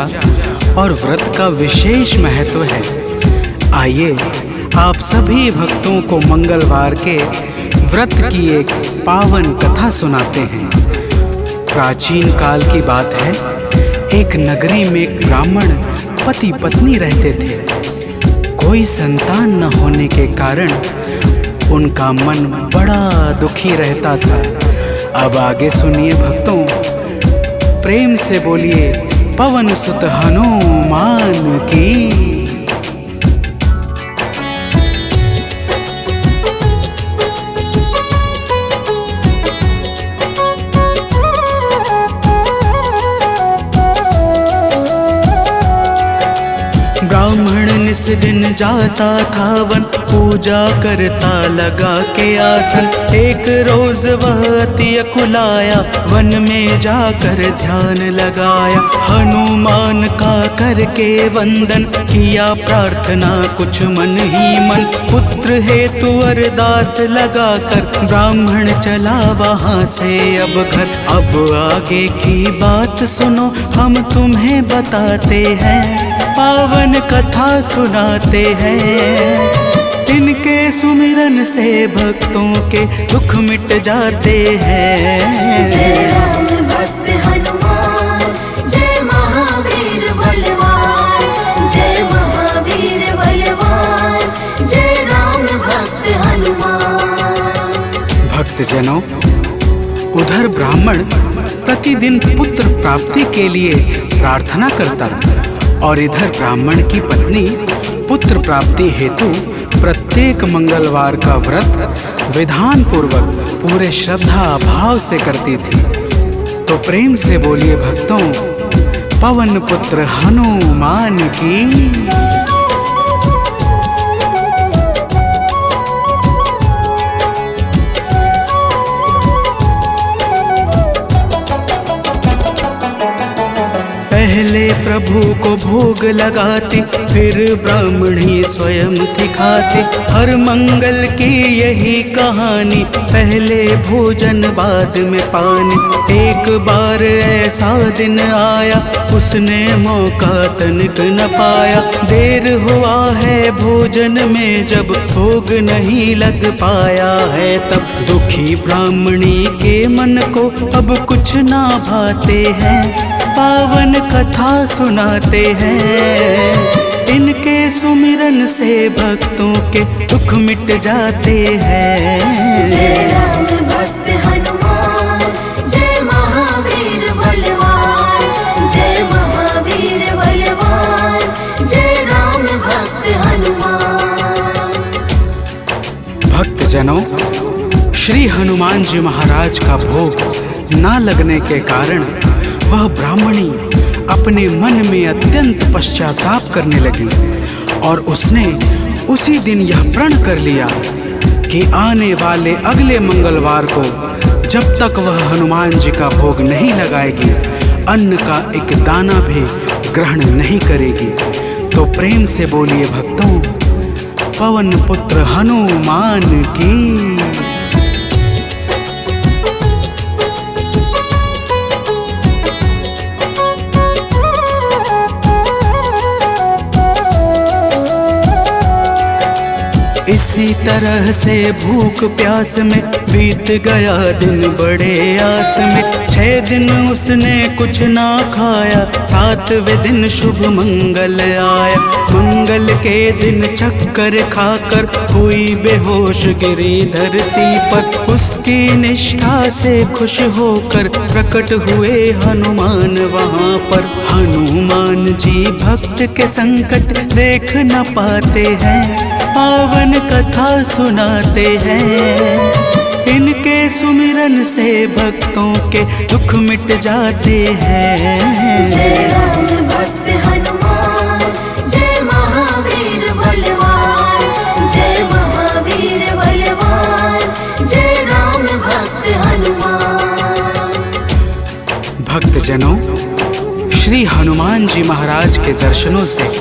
S6: और व्रत का विशेष महत्व है। आइए आप सभी भक्तों को मंगलवार के व्रत की एक पावन कथा सुनाते हैं। प्राचीन काल की बात है, एक नगरी में एक ब्राह्मण पति पत्नी रहते थे। कोई संतान न होने के कारण उनका मन बड़ा दुखी रहता था। अब आगे सुनिए भक्तों, प्रेम से बोलिए पवन सुत हनुमान की। ब्राह्मण निस दिन जाता था वन, पूजा करता लगा के आसन। एक रोज वह अति अकुलाया, वन में जाकर ध्यान लगाया। हनुमान का करके वंदन, किया प्रार्थना कुछ मन ही मन। पुत्र हेतु अरदास लगाकर ब्राह्मण चला वहाँ से अब घर। अब आगे की बात सुनो, हम तुम्हें बताते हैं, पावन कथा सुनाते हैं। इनके सुमिरन से भक्तों के दुख मिट जाते हैं।
S1: जय राम भक्त हनुमान, जय महावीर बलवान, जय महावीर बलवान, जय राम भक्त हनुमान।
S6: भक्तजनों, उधर ब्राह्मण प्रतिदिन पुत्र प्राप्ति के लिए प्रार्थना करता और इधर ब्राह्मण की पत्नी पुत्र प्राप्ति हेतु प्रत्येक मंगलवार का व्रत विधान पूर्वक पूरे श्रद्धा भाव से करती थी। तो प्रेम से बोलिए भक्तों, पवन पुत्र हनुमान की। पहले प्रभु को भोग लगाती, फिर ब्राह्मणी स्वयं थी खाती। हर मंगल की यही कहानी, पहले भोजन बाद में पानी। एक बार ऐसा दिन आया, उसने मौका तनिक न पाया। देर हुआ है भोजन में, जब भोग नहीं लग पाया है तब। दुखी ब्राह्मणी के मन को अब कुछ ना भाते हैं, पावन कथा सुनाते हैं। इनके सुमिरन से भक्तों के दुख मिट जाते हैं।
S1: जय राम भक्त हनुमान, जय महावीर बलवान, जय महावीर बलवान, जय राम भक्त हनुमान।
S6: भक्तजनों, श्री हनुमान जी महाराज का भोग ना लगने के कारण वह ब्राह्मणी अपने मन में अत्यंत पश्चाताप करने लगी और उसने उसी दिन यह प्रण कर लिया कि आने वाले अगले मंगलवार को जब तक वह हनुमान जी का भोग नहीं लगाएगी, अन्न का एक दाना भी ग्रहण नहीं करेगी। तो प्रेम से बोलिए भक्तों, पवन पुत्र हनुमान की। इसी तरह से भूख प्यास में बीत गया दिन बड़े आस में। 6 दिन उसने कुछ ना खाया, 7वें दिन शुभ मंगल आया। मंगल के दिन चक्कर खाकर हुई बेहोश गिरी धरती पर। उसकी निष्ठा से खुश होकर प्रकट हुए हनुमान वहाँ पर। हनुमान जी भक्त के संकट देख न पाते हैं, पावन कथा सुनाते हैं। इनके सुमिरन से भक्तों के दुख मिट जाते हैं।
S1: जय राम भक्त हनुमान, जय महावीर बलवान, जय महावीर बलवान, जय राम भक्त हनुमान।
S6: भक्तजनों, श्री हनुमान जी महाराज के दर्शनों से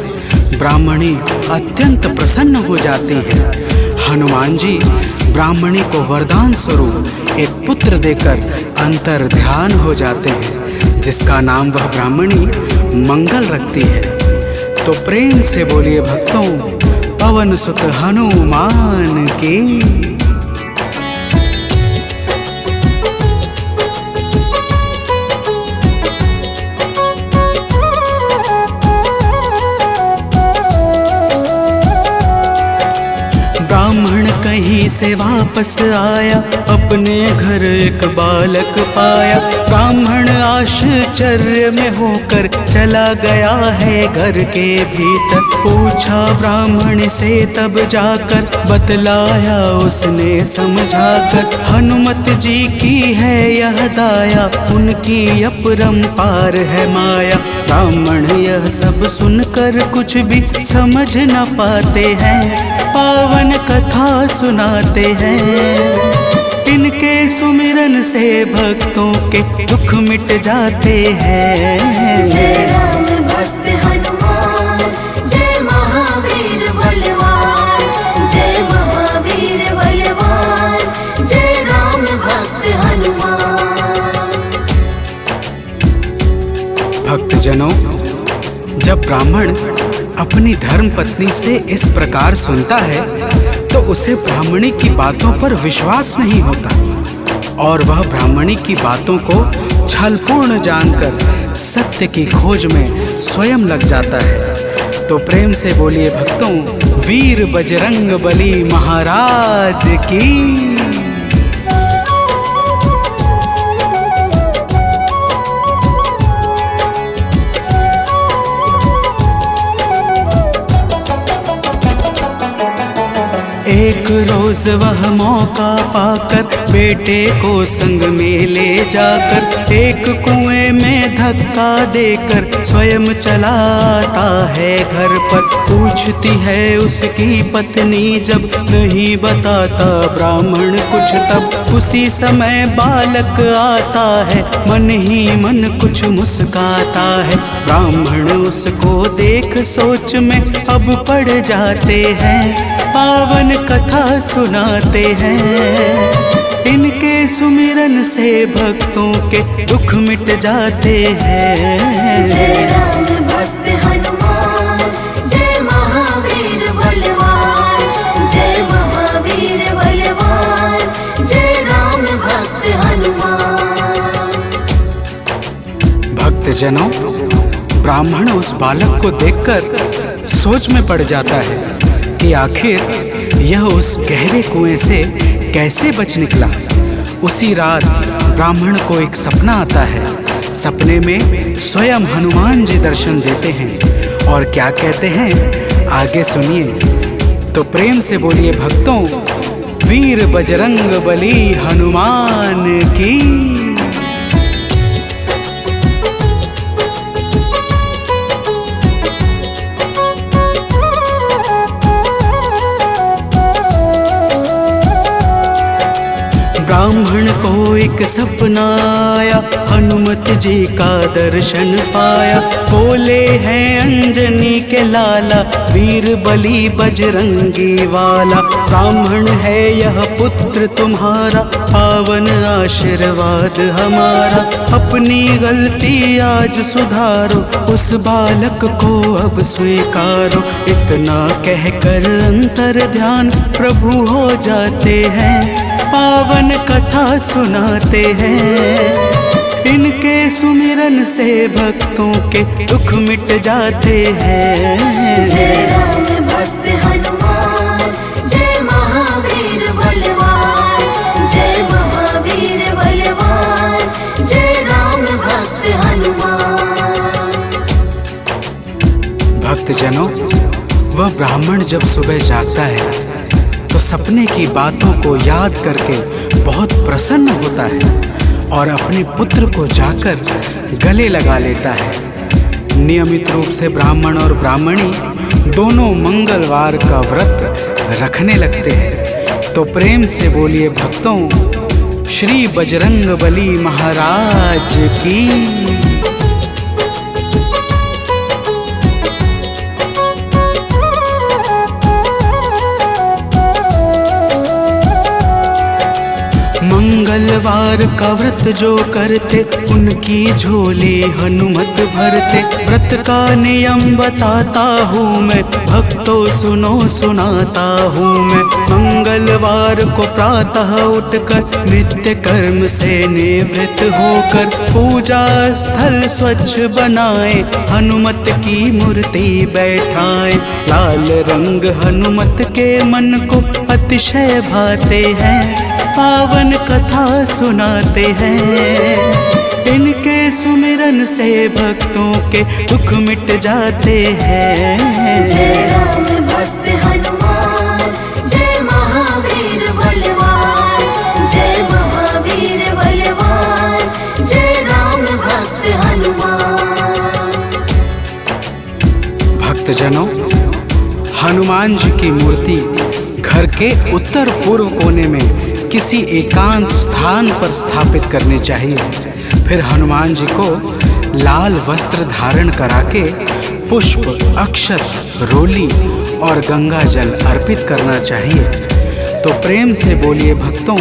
S6: ब्राह्मणी अत्यंत प्रसन्न हो जाती है। हनुमान जी ब्राह्मणी को वरदान स्वरूप एक पुत्र देकर अंतर ध्यान हो जाते हैं, जिसका नाम वह ब्राह्मणी मंगल रखती है। तो प्रेम से बोलिए भक्तों, पवन सुत हनुमान की। ब्राह्मण कहीं से वापस आया, अपने घर एक बालक पाया। ब्राह्मण आश्चर्य में होकर चला गया है घर के भीतर। पूछा ब्राह्मण से तब जाकर, बतलाया उसने समझाकर। हनुमत जी की है यह दाया, उनकी अपरंपार है माया। ब्राह्मण यह सब सुनकर कुछ भी समझ न पाते हैं, पावन कथा सुनाते हैं। इनके सुमिरन से भक्तों के दुख मिट जाते हैं।
S1: जय राम भक्त हनुमान, जय महावीर बलवान, जय महावीर बलवान, जय राम भक्त हनुमान।
S6: भक्तजनों, जब ब्राह्मण अपनी धर्म पत्नी से इस प्रकार सुनता है तो उसे ब्राह्मणी की बातों पर विश्वास नहीं होता और वह ब्राह्मणी की बातों को छलपूर्ण जानकर सत्य की खोज में स्वयं लग जाता है। तो प्रेम से बोलिए भक्तों, वीर बजरंग बली महाराज की। एक रोज वह मौका पाकर बेटे को संग में ले जाकर एक कुएं में धक्का देकर स्वयं चलाता है घर पर। पूछती है उसकी पत्नी जब, नहीं बताता ब्राह्मण कुछ तब। उसी समय बालक आता है, मन ही मन कुछ मुस्काता है। ब्राह्मण उसको देख सोच में अब पड़ जाते हैं, पावन कथा सुनाते हैं। इनके सुमिरन से भक्तों के दुख मिट जाते हैं।
S1: जय राम भक्त हनुमान, जय महावीर बलवान, जय महावीर बलवान, जय राम भक्त हनुमान।
S6: भक्तजनों, ब्राह्मण उस बालक को देखकर सोच में पड़ जाता है कि आखिर यह उस गहरे कुएं से कैसे बच निकला। उसी रात ब्राह्मण को एक सपना आता है। सपने में स्वयं हनुमान जी दर्शन देते हैं और क्या कहते हैं आगे सुनिए। तो प्रेम से बोलिए भक्तों, वीर बजरंग बली हनुमान की। ब्राह्मण को एक सपना आया, हनुमत जी का दर्शन पाया। बोले हैं अंजनी के लाला, वीर बली बजरंगी वाला। ब्राह्मण है यह पुत्र तुम्हारा, पावन आशीर्वाद हमारा। अपनी गलती आज सुधारो, उस बालक को अब स्वीकारो। इतना कहकर अंतर ध्यान प्रभु हो जाते हैं, पावन कथा सुनाते हैं। इनके सुमिरन से भक्तों के दुख मिट जाते हैं।
S1: जय राम भक्त हनुमान, जय महावीर बलवान, जय महावीर बलवान, जय राम भक्त हनुमान।
S6: भक्तजनों, वह ब्राह्मण जब सुबह जागता है तो सपने की बातों को याद करके बहुत प्रसन्न होता है और अपने पुत्र को जाकर गले लगा लेता है। नियमित रूप से ब्राह्मण और ब्राह्मणी दोनों मंगलवार का व्रत रखने लगते हैं। तो प्रेम से बोलिए भक्तों, श्री बजरंग बली महाराज की। मंगलवार का व्रत जो करते उनकी झोली हनुमत भरते। व्रत का नियम बताता हूँ मैं, भक्तों सुनो सुनाता हूँ मैं। मंगलवार को प्रातः उठकर नित्य कर्म से निवृत्त होकर पूजा स्थल स्वच्छ बनाए, हनुमत की मूर्ति बैठाए। लाल रंग हनुमत के मन को अतिशय भाते हैं, पावन कथा सुनाते हैं। इनके सुमिरन से भक्तों के दुख मिट जाते हैं।
S1: जय राम भक्त हनुमान, जय महावीर बलवान, जय महावीर बलवान, जय राम भक्त हनुमान।
S6: भक्तजनों, हनुमान जी की मूर्ति घर के उत्तर पूर्व कोने में किसी एकांत स्थान पर स्थापित करनी चाहिए। फिर हनुमान जी को लाल वस्त्र धारण करा के पुष्प, अक्षत, रोली और गंगा जल अर्पित करना चाहिए। तो प्रेम से बोलिए भक्तों,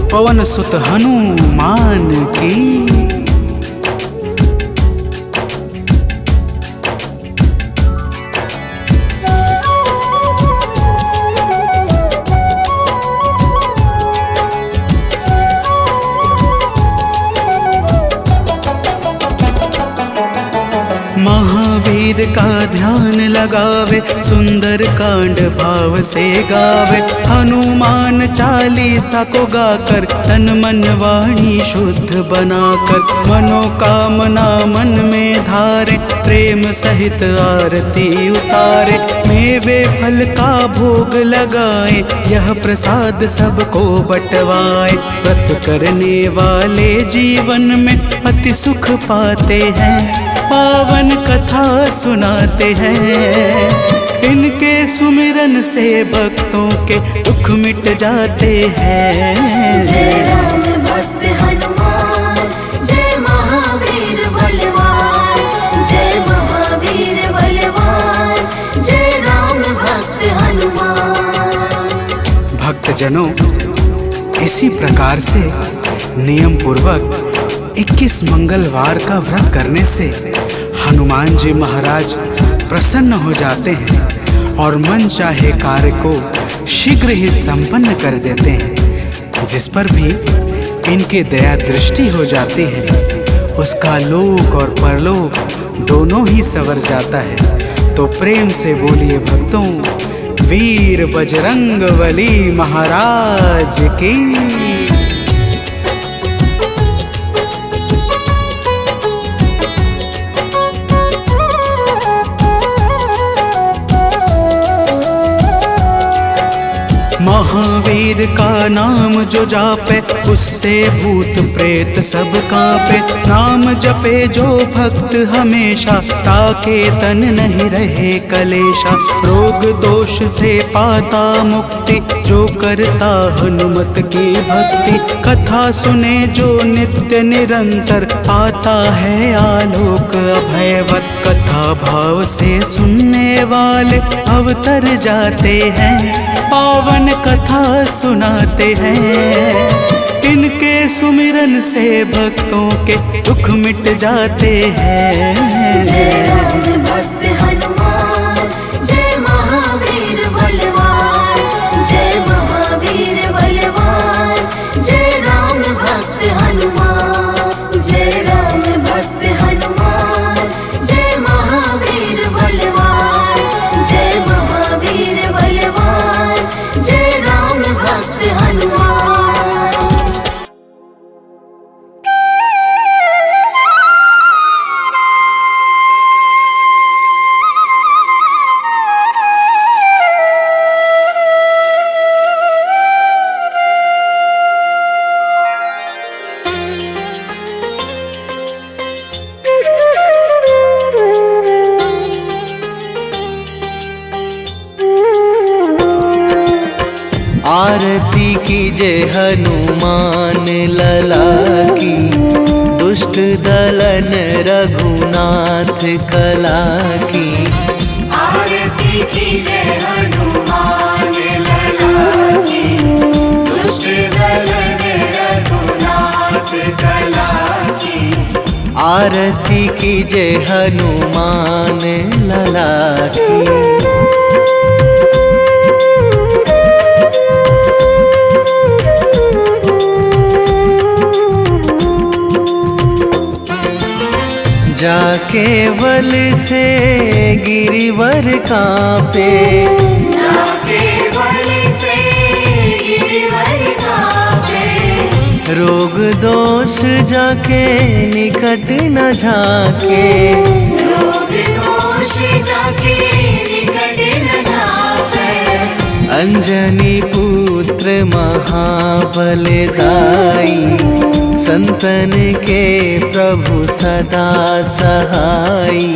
S6: पवन सुत हनुमान की। महावीर का ध्यान लगावे, सुंदर कांड भाव से गावे। हनुमान चालीसा को गाकर तन मन वाणी शुद्ध बनाकर, मनोकामना मन में धारे, प्रेम सहित आरती उतारे। मेवे फल का भोग लगाए, यह प्रसाद सबको बंटवाए। व्रत करने वाले जीवन में अति सुख पाते हैं, पावन कथा सुनाते हैं। इनके सुमिरन से भक्तों के दुख मिट जाते हैं।
S1: जय राम भक्त हनुमान, जय महावीर बलवान, जय महावीर बलवान, जय राम भक्त हनुमान।
S6: भक्तजनों, इसी प्रकार से नियम पूर्वक 21 मंगलवार का व्रत करने से हनुमान जी महाराज प्रसन्न हो जाते हैं और मन चाहे कार्य को शीघ्र ही संपन्न कर देते हैं। जिस पर भी इनकी दया दृष्टि हो जाती है, उसका लोक और परलोक दोनों ही संवर जाता है। तो प्रेम से बोलिए भक्तों, वीर बजरंगबली महाराज की। महावीर का नाम जो जापे, उससे भूत प्रेत सब कांपे। नाम जपे जो भक्त हमेशा, ताके तन नहीं रहे कलेशा। रोग दोष से पाता मुक्ति, जो करता हनुमत की भक्ति। कथा सुने जो नित्य निरंतर, पाता है आलोक अभयवत। कथा भाव से सुनने वाले अवतर जाते हैं, पावन कथा सुनाते हैं। इनके सुमिरन से भक्तों के दुख मिट जाते हैं।
S1: जय राम भक्त हनुमान, जय महावीर बलवान, जय महावीर बलवान, जय राम भक्त हनुमान। जय राम भक्त हनुमान, जय महावीर बलवान, जय महावीर बलवान, जय राम भक्त हनुमान।
S5: आरती कीजे हनुमान लला की, दुष्ट दलन रघुनाथ कला की।
S1: आरती कीजिए हनुमान लला की, दुष्ट दलन
S5: आरती कीजे हनुमान लला की। जाके वल से गिरिवर कांपे,
S1: जाके वल से गिरिवर कांपे,
S5: रोग दोष जाके निकट न झाके,
S1: रोग दोष जाके निकट न जाके।
S5: अंजनी पुत्र महाबलदाई, संतन के प्रभु सदा सहाई।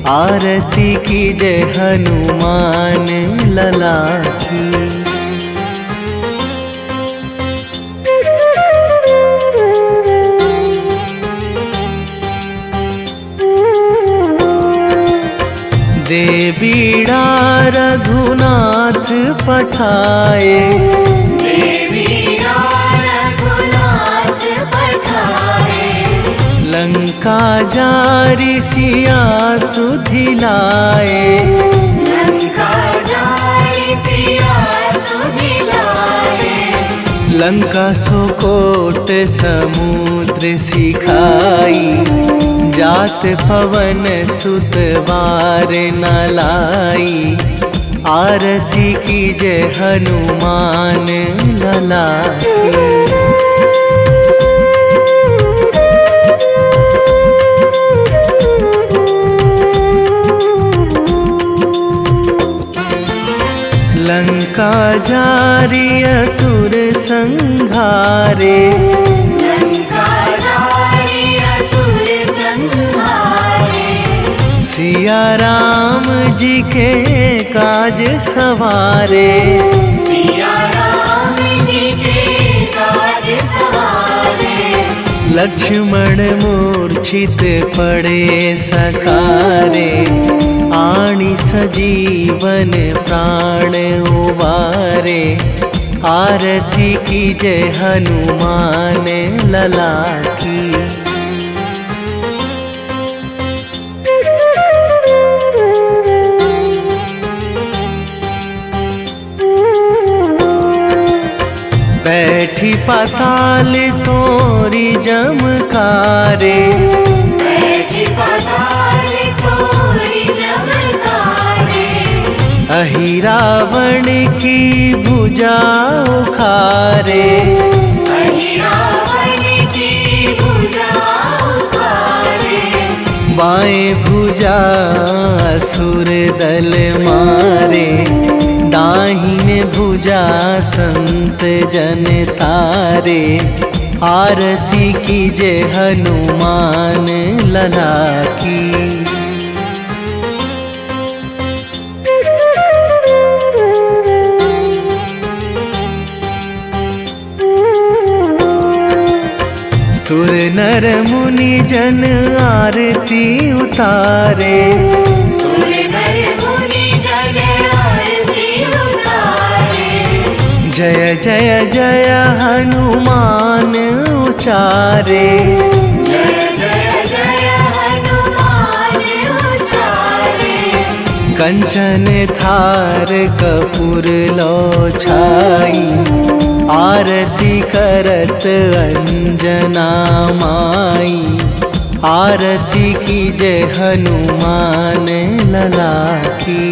S5: आरती कीजे हनुमान लला की। दे बीड़ा रघुनाथ पठाए, लंका जारी सिया सुधिलाए,
S1: लंका जारी सिया सुधिलाए।
S5: लंका सुकोट समुद्र सिखाई, जात पवन सुत वार न लाई। आरती कीजे हनुमान लला की। लंका जारी असुर संहारे,
S1: लंका जारी असुर संहारे।
S5: सिया राम जी के काज सवारे,
S1: सिया राम जी के काज सवारे।
S5: लक्ष्मण मूर्छित पड़े सकारे, आणी सजीवन प्राण उबारे। आरती कीजे हनुमान लला की। बैठी पाताल तोरी जमकारे,
S1: बैठी पाताल तोरी जमकारे।
S5: अहि रावण की भुजा उखारे,
S1: अहि रावण की भुजा उखारे।
S5: बाएं भुजा असुर दल मारे, दाहिने भुजा संत जन तारे। आरती कीजे हनुमान लला की। सुर नर मुनि जन आरती उतारे,
S1: सुर नर मुनि जन आरती उतारे।
S5: जय जय जय हनुमान उचारे,
S1: जय जय जय हनुमान उचारे।
S5: कंचन थार कपूर लो छाई, आरती करत अंजना माई। आरती कीजे हनुमान लला की।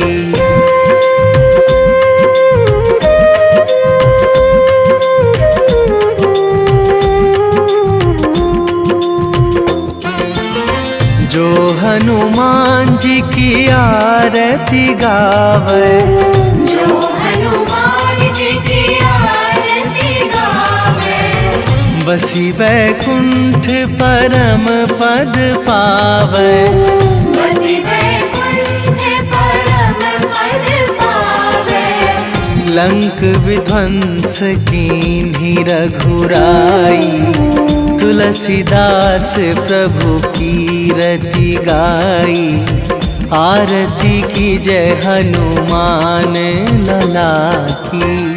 S5: जो हनुमान जी की आरती गावे,
S1: जो हनुमान जी की आरती गावे।
S5: बसी वैकुंठ परम पद पावे,
S1: बसी वैकुंठ परम पद पावे।
S5: लंक विध्वंस कीन्ही रघुराई, तुलसीदास प्रभु कीरति गाई। आरती कीजे हनुमान लला की।